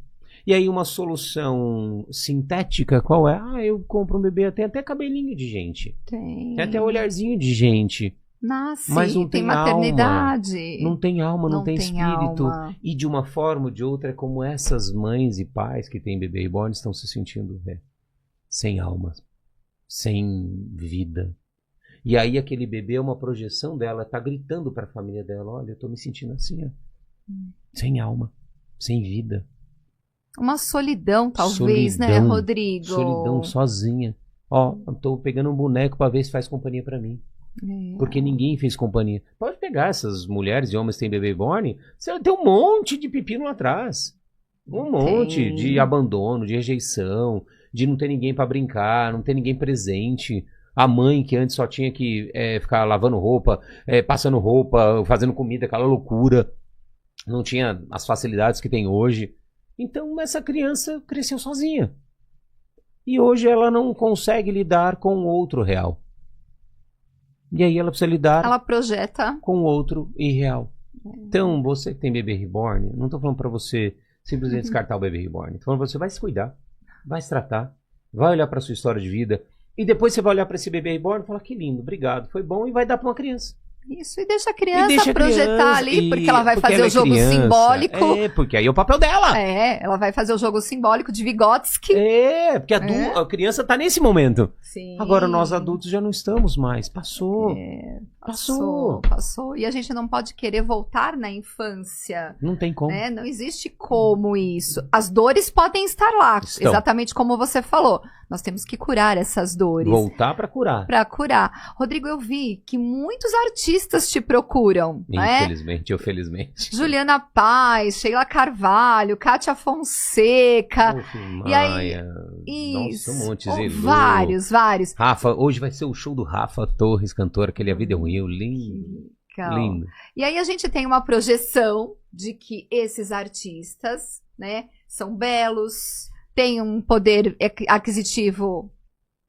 E aí uma solução sintética, qual é? Eu compro um bebê, tem até cabelinho de gente. Tem até olharzinho de gente. Nasce, mas não tem maternidade. Alma. Não tem alma, não tem espírito. Alma. E de uma forma ou de outra, é como essas mães e pais que têm bebê reborn estão se sentindo sem alma, sem vida. E aí aquele bebê é uma projeção dela, tá gritando para a família dela, olha, eu tô me sentindo assim, sem alma, sem vida. Uma solidão, talvez, né, Rodrigo? Solidão, sozinha. Eu tô pegando um boneco para ver se faz companhia para mim. Porque ninguém fez companhia. Pode pegar essas mulheres e homens que têm bebê reborn, você tem um monte de pepino lá atrás. Um monte de abandono, de rejeição, de não ter ninguém para brincar, não ter ninguém presente. A mãe que antes só tinha que ficar lavando roupa, passando roupa, fazendo comida, aquela loucura. Não tinha as facilidades que tem hoje. Então essa criança cresceu sozinha. E hoje ela não consegue lidar com o outro real. E aí ela precisa lidar ela projeta com o outro irreal. Então você que tem bebê reborn, não estou falando para você simplesmente descartar o bebê reborn. Estou falando para você, vai se cuidar, vai se tratar, vai olhar para sua história de vida. E depois você vai olhar para esse bebê reborn e falar, que lindo, obrigado, foi bom, e vai dar para uma criança. Isso, e deixa a criança projetar ali, porque ela vai fazer o jogo simbólico. Porque aí é o papel dela. Ela vai fazer o jogo simbólico de Vygotsky. Porque a criança tá nesse momento. Sim. Agora nós adultos já não estamos mais. Passou. Passou. E a gente não pode querer voltar na infância. Não tem como. Não existe como isso. As dores podem estar lá, exatamente como você falou. Nós temos que curar essas dores. Voltar para curar. Para curar. Rodrigo, eu vi que muitos artistas te procuram. Infelizmente ou felizmente. Juliana Paz, Sheila Carvalho, Kátia Fonseca. E aí, nossa, um monte de vários. Rafa, hoje vai ser o show do Rafa Torres, cantor, aquele A Vida é Ruim, lindo. E aí a gente tem uma projeção de que esses artistas, são belos, têm um poder aquisitivo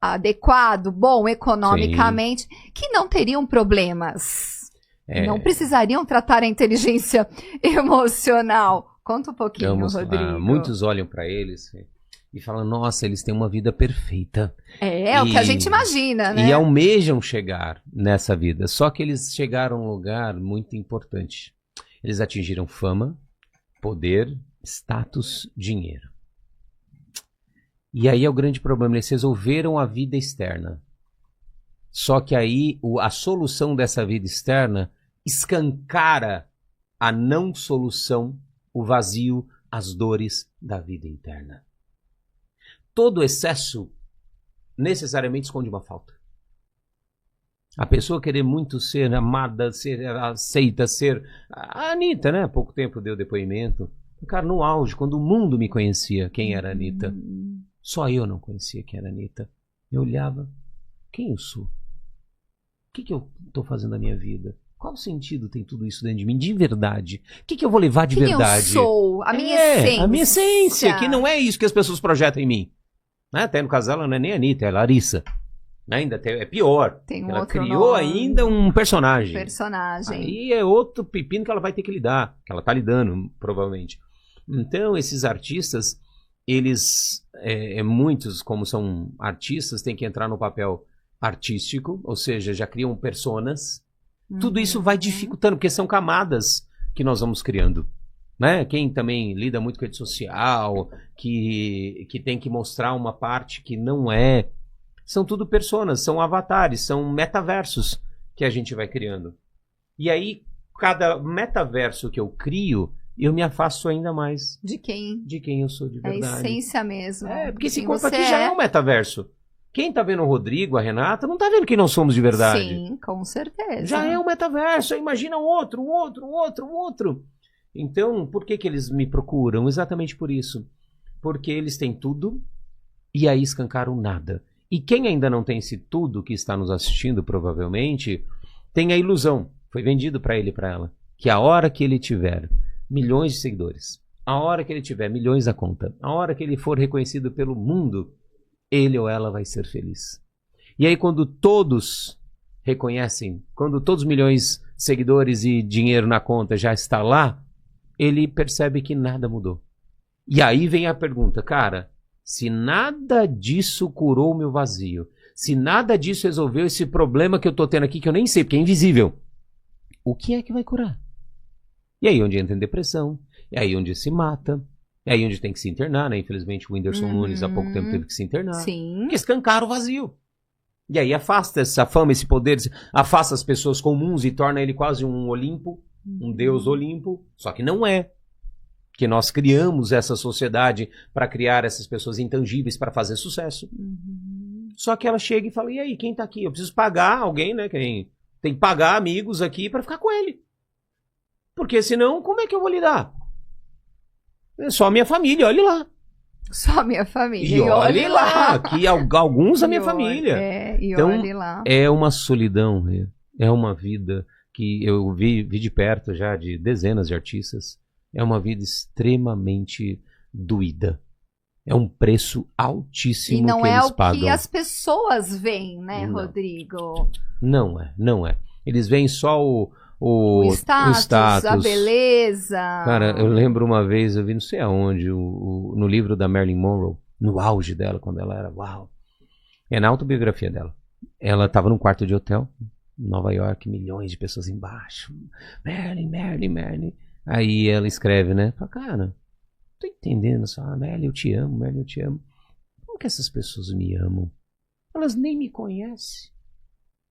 adequado, bom economicamente, que não teriam problemas. Não precisariam tratar a inteligência emocional. Conta um pouquinho, Rodrigo. Muitos olham para eles e falam, nossa, eles têm uma vida perfeita. O que a gente imagina, né? E almejam chegar nessa vida. Só que eles chegaram a um lugar muito importante. Eles atingiram fama, poder, status, dinheiro. E aí é o grande problema, eles resolveram a vida externa. Só que aí a solução dessa vida externa escancara a não solução, o vazio, as dores da vida interna. Todo excesso necessariamente esconde uma falta. A pessoa querer muito ser amada, ser aceita, ser... A Anitta, né? Há pouco tempo deu depoimento. Cara, no auge, quando o mundo me conhecia quem era a Anitta. Só eu não conhecia quem era a Anitta. Eu olhava, quem eu sou? O que eu estou fazendo na minha vida? Qual sentido tem tudo isso dentro de mim? De verdade. O que eu vou levar de verdade? Quem eu sou? A minha essência. A minha essência, que não é isso que as pessoas projetam em mim. Até no caso dela não é nem a Anitta, é a Larissa. Ainda é pior. Ela criou ainda um personagem. Aí é outro pepino que ela vai ter que lidar. Que ela está lidando, provavelmente. Então, esses artistas, eles, muitos, como são artistas, têm que entrar no papel artístico, ou seja, já criam personas. Tudo isso vai dificultando, porque são camadas que nós vamos criando. Né? Quem também lida muito com rede social, que tem que mostrar uma parte que não é. São tudo personas, são avatares, são metaversos que a gente vai criando. E aí, cada metaverso que eu crio, eu me afasto ainda mais. De quem? De quem eu sou de verdade. A essência mesmo. Porque esse corpo aqui já é um metaverso. Quem tá vendo o Rodrigo, a Renata, não tá vendo quem nós somos de verdade. Sim, com certeza. Já é um metaverso. Imagina o outro. Então, por que que eles me procuram? Exatamente por isso. Porque eles têm tudo e aí escancaram nada. E quem ainda não tem esse tudo, que está nos assistindo provavelmente, tem a ilusão, foi vendido para ele e para ela, que a hora que ele tiver milhões de seguidores, a hora que ele tiver milhões na conta, a hora que ele for reconhecido pelo mundo, ele ou ela vai ser feliz. E aí quando todos reconhecem, quando todos os milhões de seguidores e dinheiro na conta já está lá, ele percebe que nada mudou. E aí vem a pergunta, cara, se nada disso curou o meu vazio, se nada disso resolveu esse problema que eu tô tendo aqui, que eu nem sei, porque é invisível, o que é que vai curar? E aí onde entra em depressão, é aí onde se mata, é aí onde tem que se internar, né? Infelizmente o Whindersson Nunes há pouco tempo teve que se internar. Sim. Porque escancaram o vazio. E aí afasta essa fama, esse poder, afasta as pessoas comuns e torna ele quase um Olimpo, um deus Olimpo, só que não é. Que nós criamos essa sociedade para criar essas pessoas intangíveis para fazer sucesso. Só que ela chega e fala, e aí, quem tá aqui? Eu preciso pagar alguém, né? Tem que pagar amigos aqui para ficar com ele. Porque senão, como é que eu vou lidar? É só a minha família, olhe lá. Só a minha família. E olhe lá, que alguns da minha família. Então, olhe lá. é uma solidão, é uma vida que eu vi de perto já de dezenas de artistas. É uma vida extremamente doída. É um preço altíssimo que eles pagam. E não é o que as pessoas veem, né, não. Rodrigo? Não é. Eles veem só o status, a beleza. Cara, eu lembro uma vez, eu vi não sei aonde, no livro da Marilyn Monroe, no auge dela, quando ela era, uau. É na autobiografia dela. Ela estava num quarto de hotel, em Nova York, milhões de pessoas embaixo. Marilyn. Aí ela escreve, né? Fala, cara, tô entendendo só. Marilyn, eu te amo. Como que essas pessoas me amam? Elas nem me conhecem.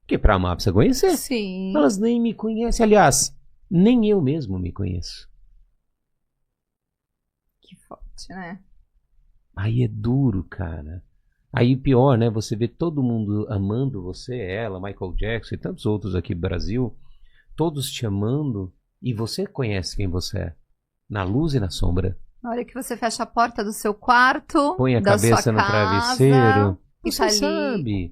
Porque pra amar precisa conhecer. Sim. Elas nem me conhecem. Aliás, nem eu mesmo me conheço. Que forte, né? Aí é duro, cara. Aí pior, né? Você vê todo mundo amando você, ela, Michael Jackson e tantos outros aqui no Brasil. Todos te amando. E você conhece quem você é. Na luz e na sombra. Na hora que você fecha a porta do seu quarto, põe a da cabeça sua no casa, travesseiro. E Você tá ali. sabe.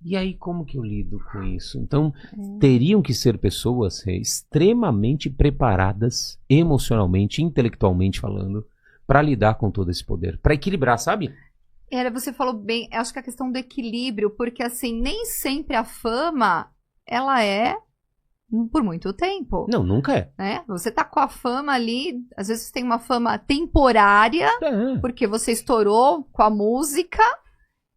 E aí como que eu lido com isso? Então, teriam que ser pessoas extremamente preparadas, emocionalmente, intelectualmente falando, para lidar com todo esse poder. Para equilibrar, sabe? Você falou bem, acho que a questão do equilíbrio, porque assim, nem sempre a fama, ela é por muito tempo. Não, nunca é. Né? Você tá com a fama ali, às vezes você tem uma fama temporária, porque você estourou com a música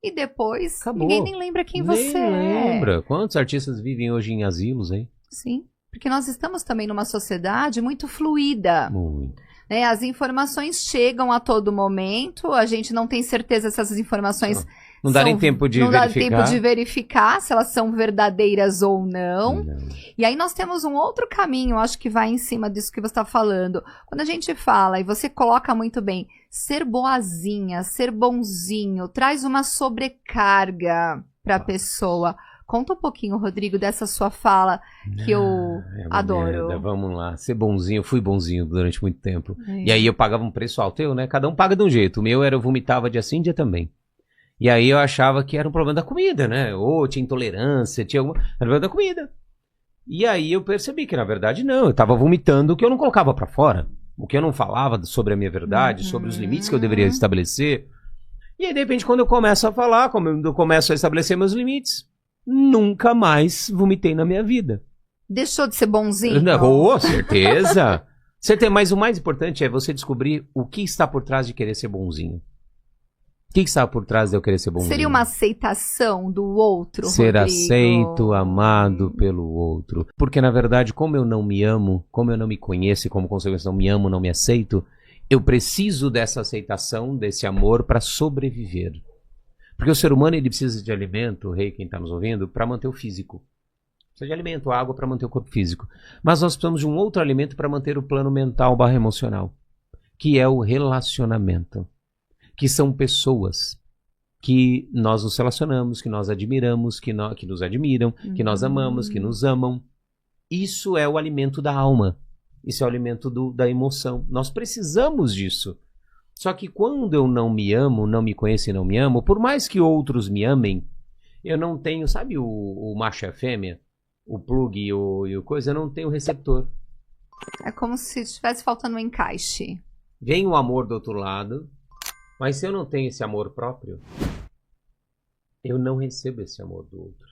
e depois acabou. Ninguém nem lembra quem nem você é. lembra. Quantos artistas vivem hoje em asilos, hein? Sim, porque nós estamos também numa sociedade muito fluida. Muito. Né? As informações chegam a todo momento, a gente não tem certeza se essas informações... Não dá nem tempo de verificar. Não dá tempo de verificar se elas são verdadeiras ou não. E aí nós temos um outro caminho, acho que vai em cima disso que você está falando. Quando a gente fala, e você coloca muito bem, ser boazinha, ser bonzinho, traz uma sobrecarga para a pessoa. Conta um pouquinho, Rodrigo, dessa sua fala que eu adoro. Merda. Vamos lá, ser bonzinho. Eu fui bonzinho durante muito tempo. E aí eu pagava um preço alto. Eu, né? Cada um paga de um jeito. O meu era eu vomitava dia sim, dia também. E aí eu achava que era um problema da comida, né? Ou tinha intolerância, tinha alguma... Era problema da comida. E aí eu percebi que, na verdade, não. Eu estava vomitando o que eu não colocava para fora. O que eu não falava sobre a minha verdade, sobre os limites que eu deveria estabelecer. E aí, de repente, quando eu começo a falar, quando eu começo a estabelecer meus limites, nunca mais vomitei na minha vida. Deixou de ser bonzinho? Oh, certeza. Mas o mais importante é você descobrir o que está por trás de querer ser bonzinho. O que está por trás de eu querer ser bonzinho? Seria uma aceitação do outro, ser Rodrigo? Aceito, amado pelo outro. Porque, na verdade, como eu não me amo, como eu não me conheço e como consequência não me amo, não me aceito, eu preciso dessa aceitação, desse amor para sobreviver. Porque o ser humano ele precisa de alimento, quem está nos ouvindo, para manter o físico. Precisa de alimento, água para manter o corpo físico. Mas nós precisamos de um outro alimento para manter o plano mental / emocional, que é o relacionamento. Que são pessoas que nós nos relacionamos, que nós admiramos, que nos admiram, que nós amamos, que nos amam. Isso é o alimento da alma. Isso é o alimento da emoção. Nós precisamos disso. Só que quando eu não me amo, não me conheço e não me amo, por mais que outros me amem, eu não tenho, sabe o macho e a fêmea? O plug e o coisa, eu não tenho receptor. É como se estivesse faltando um encaixe. Vem o amor do outro lado, mas se eu não tenho esse amor próprio, eu não recebo esse amor do outro.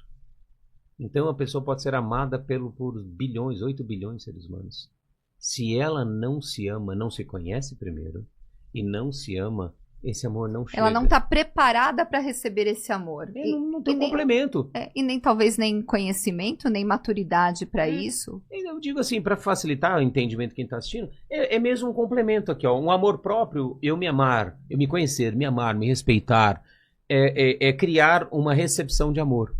Então a pessoa pode ser amada por bilhões, 8 bilhões de seres humanos. Se ela não se ama, não se conhece primeiro, e não se ama, esse amor não chega. Ela não está preparada para receber esse amor. Não tem complemento. E nem talvez nem conhecimento, nem maturidade para isso. Eu digo assim, para facilitar o entendimento de quem está assistindo, é mesmo um complemento aqui, ó. Um amor próprio, eu me amar, eu me conhecer, me amar, me respeitar, é criar uma recepção de amor.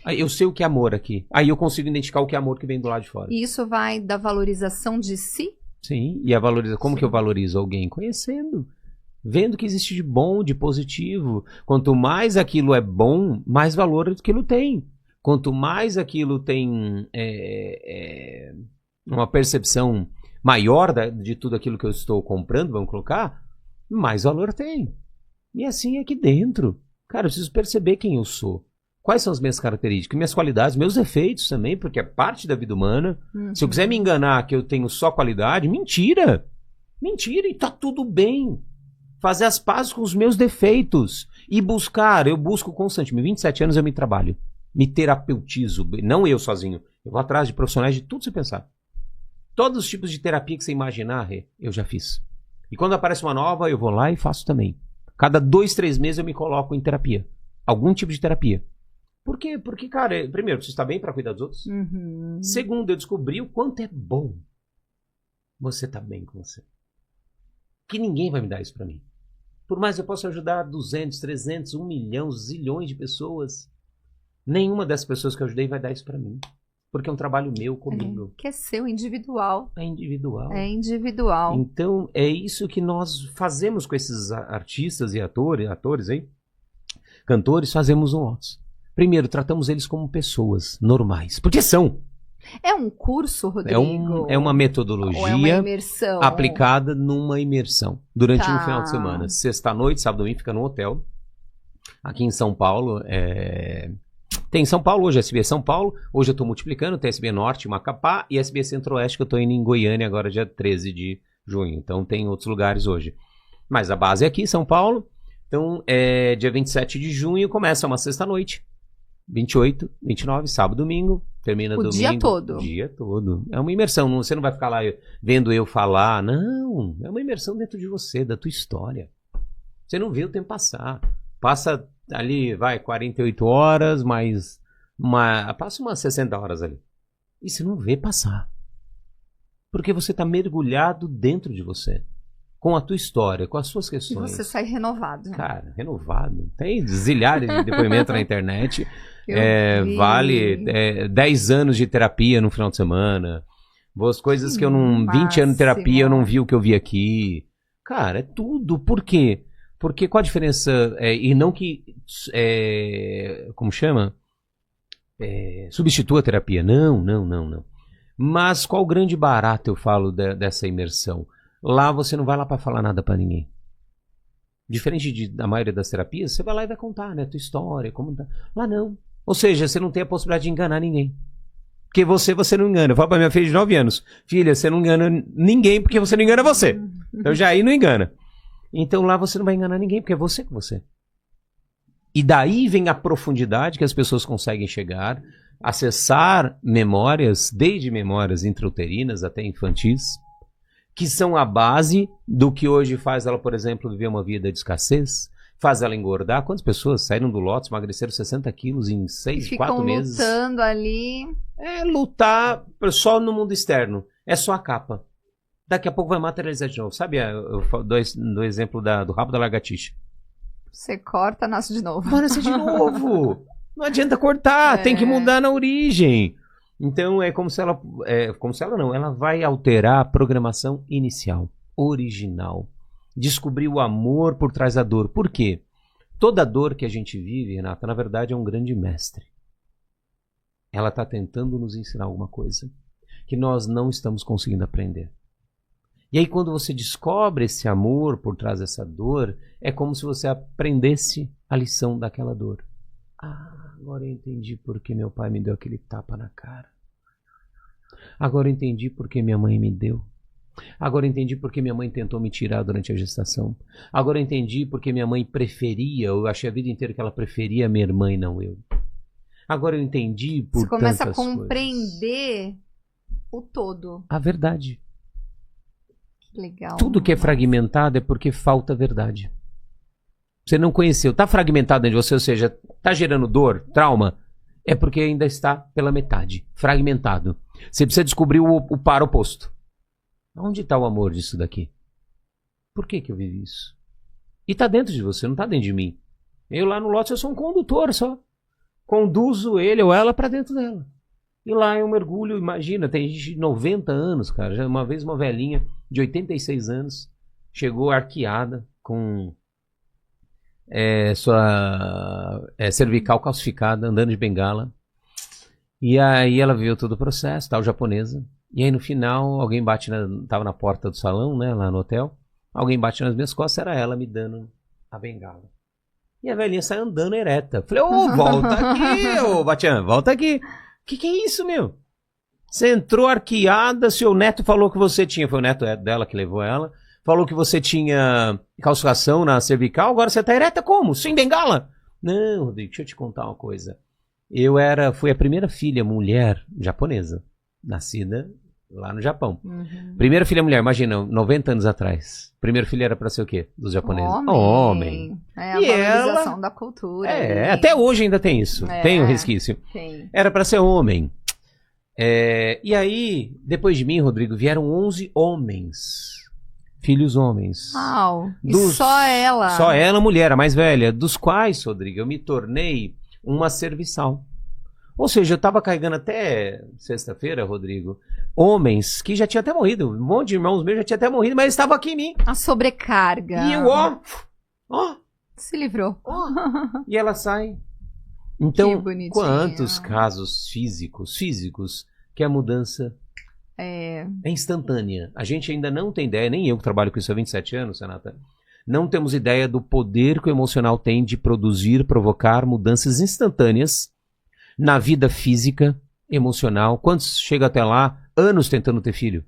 Eu sei o que é amor aqui. Aí eu consigo identificar o que é amor que vem do lado de fora. E isso vai da valorização de si? Sim, e a valorização. Como que eu valorizo alguém? Conhecendo. Vendo que existe de bom, de positivo. Quanto mais aquilo é bom, mais valor aquilo tem. Quanto mais aquilo tem uma percepção maior de tudo aquilo que eu estou comprando, vamos colocar, mais valor tem. E assim é aqui dentro. Cara, eu preciso perceber quem eu sou. Quais são as minhas características, minhas qualidades, meus defeitos também, porque é parte da vida humana. Uhum. Se eu quiser me enganar que eu tenho só qualidade, mentira. Mentira, e tá tudo bem. Fazer as pazes com os meus defeitos. E buscar, eu busco constantemente. 27 anos eu me trabalho. Me terapeutizo. Não eu sozinho. Eu vou atrás de profissionais de tudo se pensar. Todos os tipos de terapia que você imaginar, eu já fiz. E quando aparece uma nova, eu vou lá e faço também. Cada 2, 3 meses eu me coloco em terapia. Algum tipo de terapia. Por quê? Porque, cara, primeiro, eu preciso estar bem para cuidar dos outros. Uhum. Segundo, eu descobri o quanto é bom você estar bem com você. Que ninguém vai me dar isso para mim. Por mais que eu possa ajudar 200, 300, 1 milhão, zilhões de pessoas, nenhuma dessas pessoas que eu ajudei vai dar isso para mim. Porque é um trabalho meu, comigo. Que é seu, individual. É individual. É individual. Então, é isso que nós fazemos com esses artistas e atores aí, cantores, fazemos nós. Primeiro, tratamos eles como pessoas normais. Porque são. É um curso, Rodrigo? É uma metodologia ou é uma imersão? Aplicada numa imersão. Durante um final de Tá. semana. Sexta-noite, sábado e domingo, fica no hotel. Aqui em São Paulo. Tem São Paulo hoje, SB São Paulo. Hoje eu estou multiplicando. Tem SB Norte, Macapá. E SB Centro-Oeste, que eu estou indo em Goiânia agora, dia 13 de junho. Então tem outros lugares hoje. Mas a base é aqui, São Paulo. Então, dia 27 de junho, começa uma sexta-noite. 28, 29, sábado, domingo, termina domingo. O dia todo. O dia todo. É uma imersão, você não vai ficar lá vendo eu falar, não. É uma imersão dentro de você, da tua história. Você não vê o tempo passar. Passa ali, 48 horas, mas passa umas 60 horas ali. E você não vê passar. Porque você está mergulhado dentro de você. Com a tua história, com as suas questões. E você sai renovado. Cara, renovado. Tem zilhares de depoimento na internet. Vi. Vale 10 anos de terapia no final de semana. Boas coisas que eu não... 20 anos de terapia, eu não vi o que eu vi aqui. Cara, é tudo. Por quê? Porque qual a diferença? E não que... como chama? Substitua a terapia. Não. Mas qual o grande barato, eu falo, dessa imersão? Lá você não vai lá para falar nada para ninguém. Diferente da maioria das terapias, você vai lá e vai contar, né? A tua história, como tá. Lá não. Ou seja, você não tem a possibilidade de enganar ninguém. Porque você não engana. Eu falo pra minha filha de 9 anos. Filha, você não engana ninguém porque você não engana você. Então já aí não engana. Então lá você não vai enganar ninguém porque é você com você. E daí vem a profundidade que as pessoas conseguem chegar, acessar memórias, desde memórias intrauterinas até infantis, que são a base do que hoje faz ela, por exemplo, viver uma vida de escassez, faz ela engordar. Quantas pessoas saíram do Lotus, emagreceram 60 quilos em 6, 4 meses? Ficam lutando ali. Lutar só no mundo externo. É só a capa. Daqui a pouco vai materializar de novo. Sabe, eu dou exemplo do rabo da lagartixa. Você corta, nasce de novo. Vai nascer de novo. Não adianta cortar, tem que mudar na origem. Então é como se ela não, ela vai alterar a programação inicial, original. Descobrir o amor por trás da dor. Por quê? Toda dor que a gente vive, Renata, na verdade é um grande mestre. Ela está tentando nos ensinar alguma coisa. que nós não estamos conseguindo aprender. E aí quando você descobre esse amor por trás dessa dor, é como se você aprendesse a lição daquela dor. Ah, agora eu entendi por que meu pai me deu aquele tapa na cara. Agora eu entendi por que minha mãe me deu. Agora eu entendi por que minha mãe tentou me tirar durante a gestação. Agora eu entendi por que minha mãe preferia, eu achei a vida inteira que ela preferia minha irmã e não eu. Agora eu entendi por Você começa a tantas compreender o todo. a verdade. Que legal. Tudo que é fragmentado é porque falta verdade. Você não conheceu, está fragmentado dentro de você, ou seja, está gerando dor, trauma, é porque ainda está pela metade, fragmentado. Você precisa descobrir o par oposto. Onde está o amor disso daqui? Por que eu vivi isso? E está dentro de você, não está dentro de mim. Eu lá no Lotus, eu sou um condutor só. Conduzo ele ou ela para dentro dela. E lá eu mergulho, imagina, tem gente de 90 anos, cara. Já uma vez uma velhinha de 86 anos chegou arqueada com sua cervical calcificada, andando de bengala. E aí ela viu todo o processo, tal, japonesa. E aí no final, alguém tava na porta do salão, né, lá no hotel. Alguém bate nas minhas costas, era ela me dando a bengala. E a velhinha sai andando ereta. Falei, volta aqui, Batian, volta aqui. Que é isso, meu? Você entrou arqueada, seu neto falou que você tinha, foi o neto dela que levou ela, falou que você tinha calcificação na cervical, agora você tá ereta como? Sem bengala? Não, Rodrigo, deixa eu te contar uma coisa. Fui a primeira filha mulher japonesa, nascida lá no Japão. Uhum. Primeira filha mulher, imagina, 90 anos atrás. Primeiro filho era pra ser o quê? Dos japoneses? Homem. É a E valorização da cultura. Até hoje ainda tem isso. Tem um resquício. Tem. Era pra ser homem. E aí, depois de mim, Rodrigo, vieram 11 homens. Filhos homens. Uau. E só ela. Só ela, mulher, a mais velha. Dos quais, Rodrigo, eu me tornei uma serviçal. Ou seja, eu estava carregando até sexta-feira, Rodrigo, homens que já tinham até morrido. Um monte de irmãos meus já tinham até morrido, mas estavam aqui em mim. A sobrecarga. E eu, se livrou. E ela sai. Então, Que quantos casos físicos, que a mudança é instantânea. A gente ainda não tem ideia, nem eu que trabalho com isso há 27 anos, Renata, não temos ideia do poder que o emocional tem de provocar mudanças instantâneas na vida física, emocional. Quantos chega até lá, anos tentando ter filho?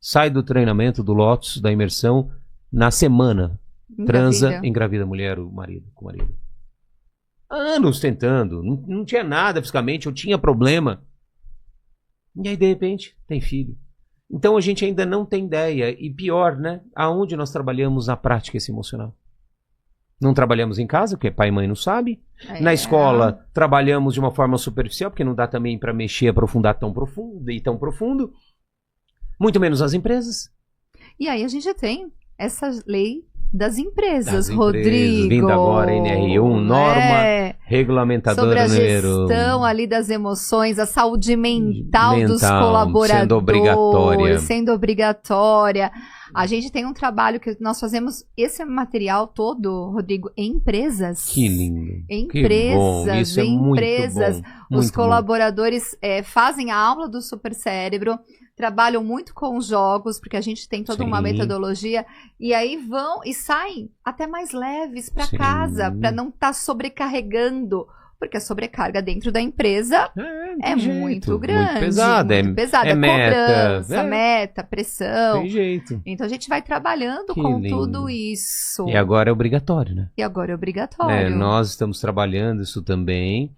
Sai do treinamento, do Lotus, da imersão, na semana, transa, engravida a mulher, com o marido. Anos tentando, não tinha nada fisicamente, eu tinha problema. E aí, de repente, tem filho. Então a gente ainda não tem ideia. E pior, né? Aonde nós trabalhamos na prática esse emocional? Não trabalhamos em casa, porque pai e mãe não sabem. Na escola, trabalhamos de uma forma superficial, porque não dá também para mexer, aprofundar tão profundo. Muito menos nas empresas. E aí a gente tem essa lei das empresas, Rodrigo. Vindo agora, NR1, norma regulamentadora sobre a número... gestão ali das emoções, a saúde mental dos colaboradores, sendo obrigatória. A gente tem um trabalho que nós fazemos esse material todo, Rodrigo, em empresas. Que lindo. Em empresas, Isso é empresas. Muito bom, os colaboradores fazem a aula do Super Cérebro, trabalham muito com os jogos, porque a gente tem toda uma metodologia, e aí vão e saem até mais leves para casa, para não estar sobrecarregando, porque a sobrecarga dentro da empresa é muito grande. Muito pesada. Muito pesada. É cobrança, meta, pressão. Tem jeito. Então a gente vai trabalhando com tudo isso. E agora é obrigatório, né? E agora é obrigatório. Nós estamos trabalhando isso também,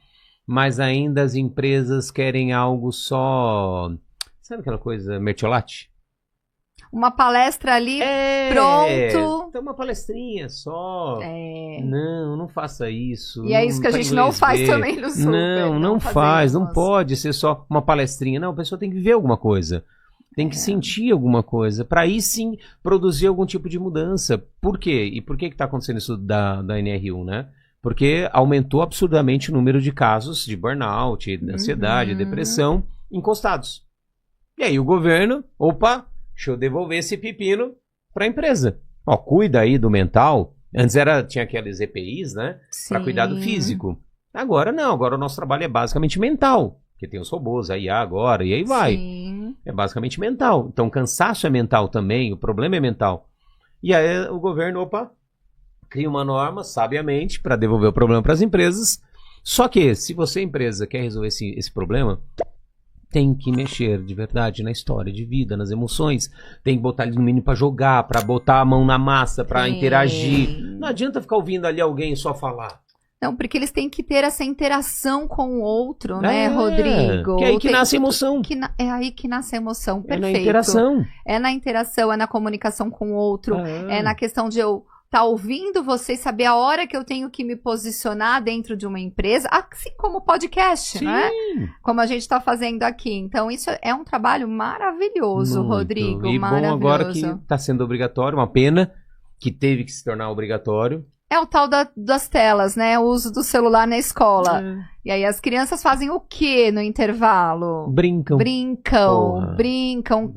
mas ainda as empresas querem algo só... Sabe aquela coisa, mertiolate? Uma palestra ali, pronto. Então uma palestrinha só. Não faça isso. E é isso que a gente não faz também no Super. Não faz, não pode ser só uma palestrinha. Não, a pessoa tem que ver alguma coisa. Tem que sentir alguma coisa. Para aí sim produzir algum tipo de mudança. Por quê? E por que está acontecendo isso da NR1, né? Porque aumentou absurdamente o número de casos de burnout, de ansiedade, depressão encostados. E aí o governo, deixa eu devolver esse pepino para a empresa. Cuida aí do mental. Antes tinha aqueles EPIs, né? Para cuidar do físico. Agora não, agora o nosso trabalho é basicamente mental. porque tem os robôs, a IA agora, e aí vai. Sim. É basicamente mental. Então, cansaço é mental também, o problema é mental. E aí o governo, cria uma norma, sabiamente, para devolver o problema para as empresas. Só que, se você, empresa, quer resolver esse problema, tem que mexer de verdade na história de vida, nas emoções. Tem que botar ali no mínimo para jogar, para botar a mão na massa, para interagir. Não adianta ficar ouvindo ali alguém só falar. Não, porque eles têm que ter essa interação com o outro, né, Rodrigo? Que é aí que nasce a emoção. É aí que nasce a emoção, perfeito. É na interação. É na interação, é na comunicação com o outro, é na questão de eu estar ouvindo você e saber a hora que eu tenho que me posicionar dentro de uma empresa, assim como o podcast, né? Como a gente está fazendo aqui. Então, isso é um trabalho maravilhoso, muito. Rodrigo, e maravilhoso. Bom agora que está sendo obrigatório, uma pena que teve que se tornar obrigatório. É o tal das telas, né? O uso do celular na escola. E aí as crianças fazem o quê no intervalo? Brincam. Brincam, cantam.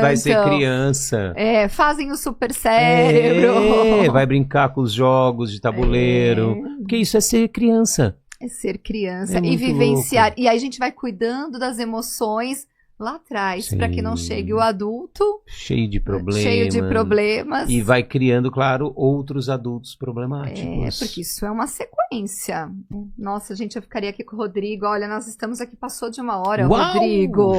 Vai ser criança. Fazem o super cérebro. Vai brincar com os jogos de tabuleiro. Porque isso é ser criança. É ser criança e vivenciar. Louco. E aí a gente vai cuidando das emoções lá atrás, para que não chegue o adulto cheio de problemas e vai criando, claro, outros adultos problemáticos. Porque isso é uma sequência. Nossa, gente, eu ficaria aqui com o Rodrigo. Olha, nós estamos aqui, passou de 1 hora. Uau, Rodrigo,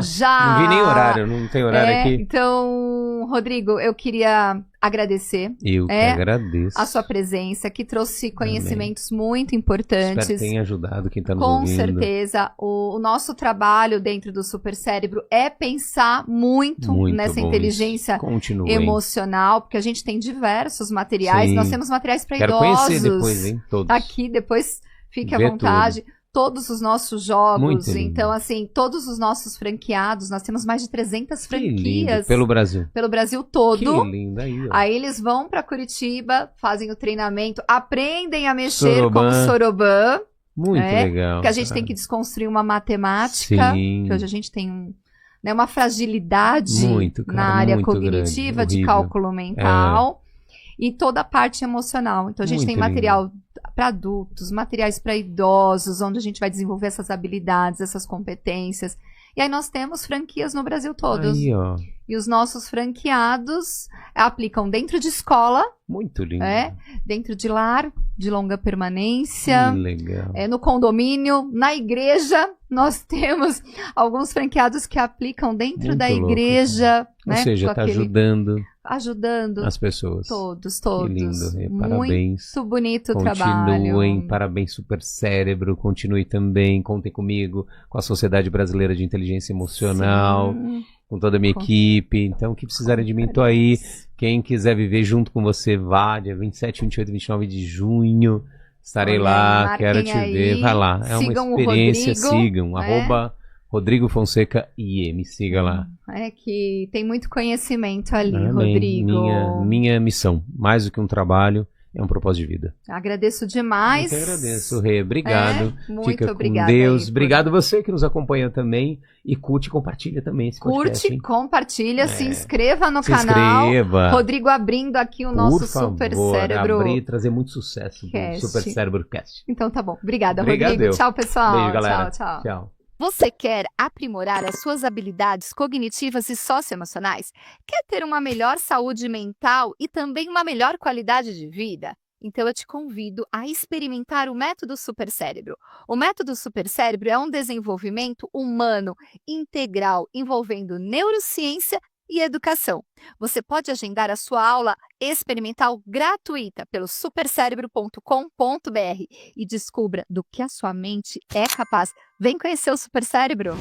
já! Não vi nem horário, não tem horário aqui. Então, Rodrigo, eu queria agradecer. Eu que agradeço. A sua presença, que trouxe conhecimentos muito importantes. Espero que tenha ajudado quem está nos ouvindo. Com certeza. O nosso trabalho dentro do Super Cérebro é pensar muito nessa inteligência emocional, porque a gente tem diversos materiais. Sim. Nós temos materiais para idosos. Quero conhecer depois, hein? Todos. Aqui, depois fique à vontade. Tudo. Todos os nossos jogos, então assim, todos os nossos franqueados, nós temos mais de 300 franquias. Lindo. Pelo Brasil. Pelo Brasil todo. Que lindo aí. Aí eles vão para Curitiba, fazem o treinamento, aprendem a mexer com o Soroban. Muito legal. Porque a gente tem que desconstruir uma matemática, que hoje a gente tem uma fragilidade na área cognitiva de cálculo mental. E toda a parte emocional. Então a gente tem material para adultos, materiais para idosos, onde a gente vai desenvolver essas habilidades, essas competências. E aí nós temos franquias no Brasil todo. Aí, ó. E os nossos franqueados aplicam dentro de escola. Muito lindo. Dentro de lar, de longa permanência. Que legal. No condomínio, na igreja. Nós temos alguns franqueados que aplicam dentro da igreja. Ou seja, está ajudando as pessoas. Todos. Que lindo, parabéns. Muito bonito o trabalho. Continuem, parabéns Super Cérebro, continue também, contem comigo, com a Sociedade Brasileira de Inteligência Emocional, com toda a minha equipe. Então, o que precisarem de mim, tô aí. Quem quiser viver junto com você, vá, dia 27, 28 e 29 de junho. Estarei lá, quero te ver. Vai lá, é uma experiência. Sigam, Rodrigo Fonseca IE, me siga lá. Que tem muito conhecimento ali, Rodrigo. Minha missão, mais do que um trabalho, é um propósito de vida. Agradeço demais. Eu que agradeço, Rê. Obrigado. Muito Fica obrigada. Com Deus. Obrigado você que nos acompanha também. E curte e compartilha também esse podcast. Compartilha, se inscreva no canal. Inscreva. Rodrigo abrindo aqui o nosso Super Cérebro. Abrir e trazer muito sucesso do Super Cérebro Cast. Então tá bom. Obrigada, Rodrigo. Tchau, pessoal. Beijo, galera. Tchau. Você quer aprimorar as suas habilidades cognitivas e socioemocionais? Quer ter uma melhor saúde mental e também uma melhor qualidade de vida? Então eu te convido a experimentar o método Super Cérebro. O método Super Cérebro é um desenvolvimento humano integral envolvendo neurociência e educação. Você pode agendar a sua aula experimental gratuita pelo supercerebro.com.br e descubra do que a sua mente é capaz. Vem conhecer o Super Cérebro!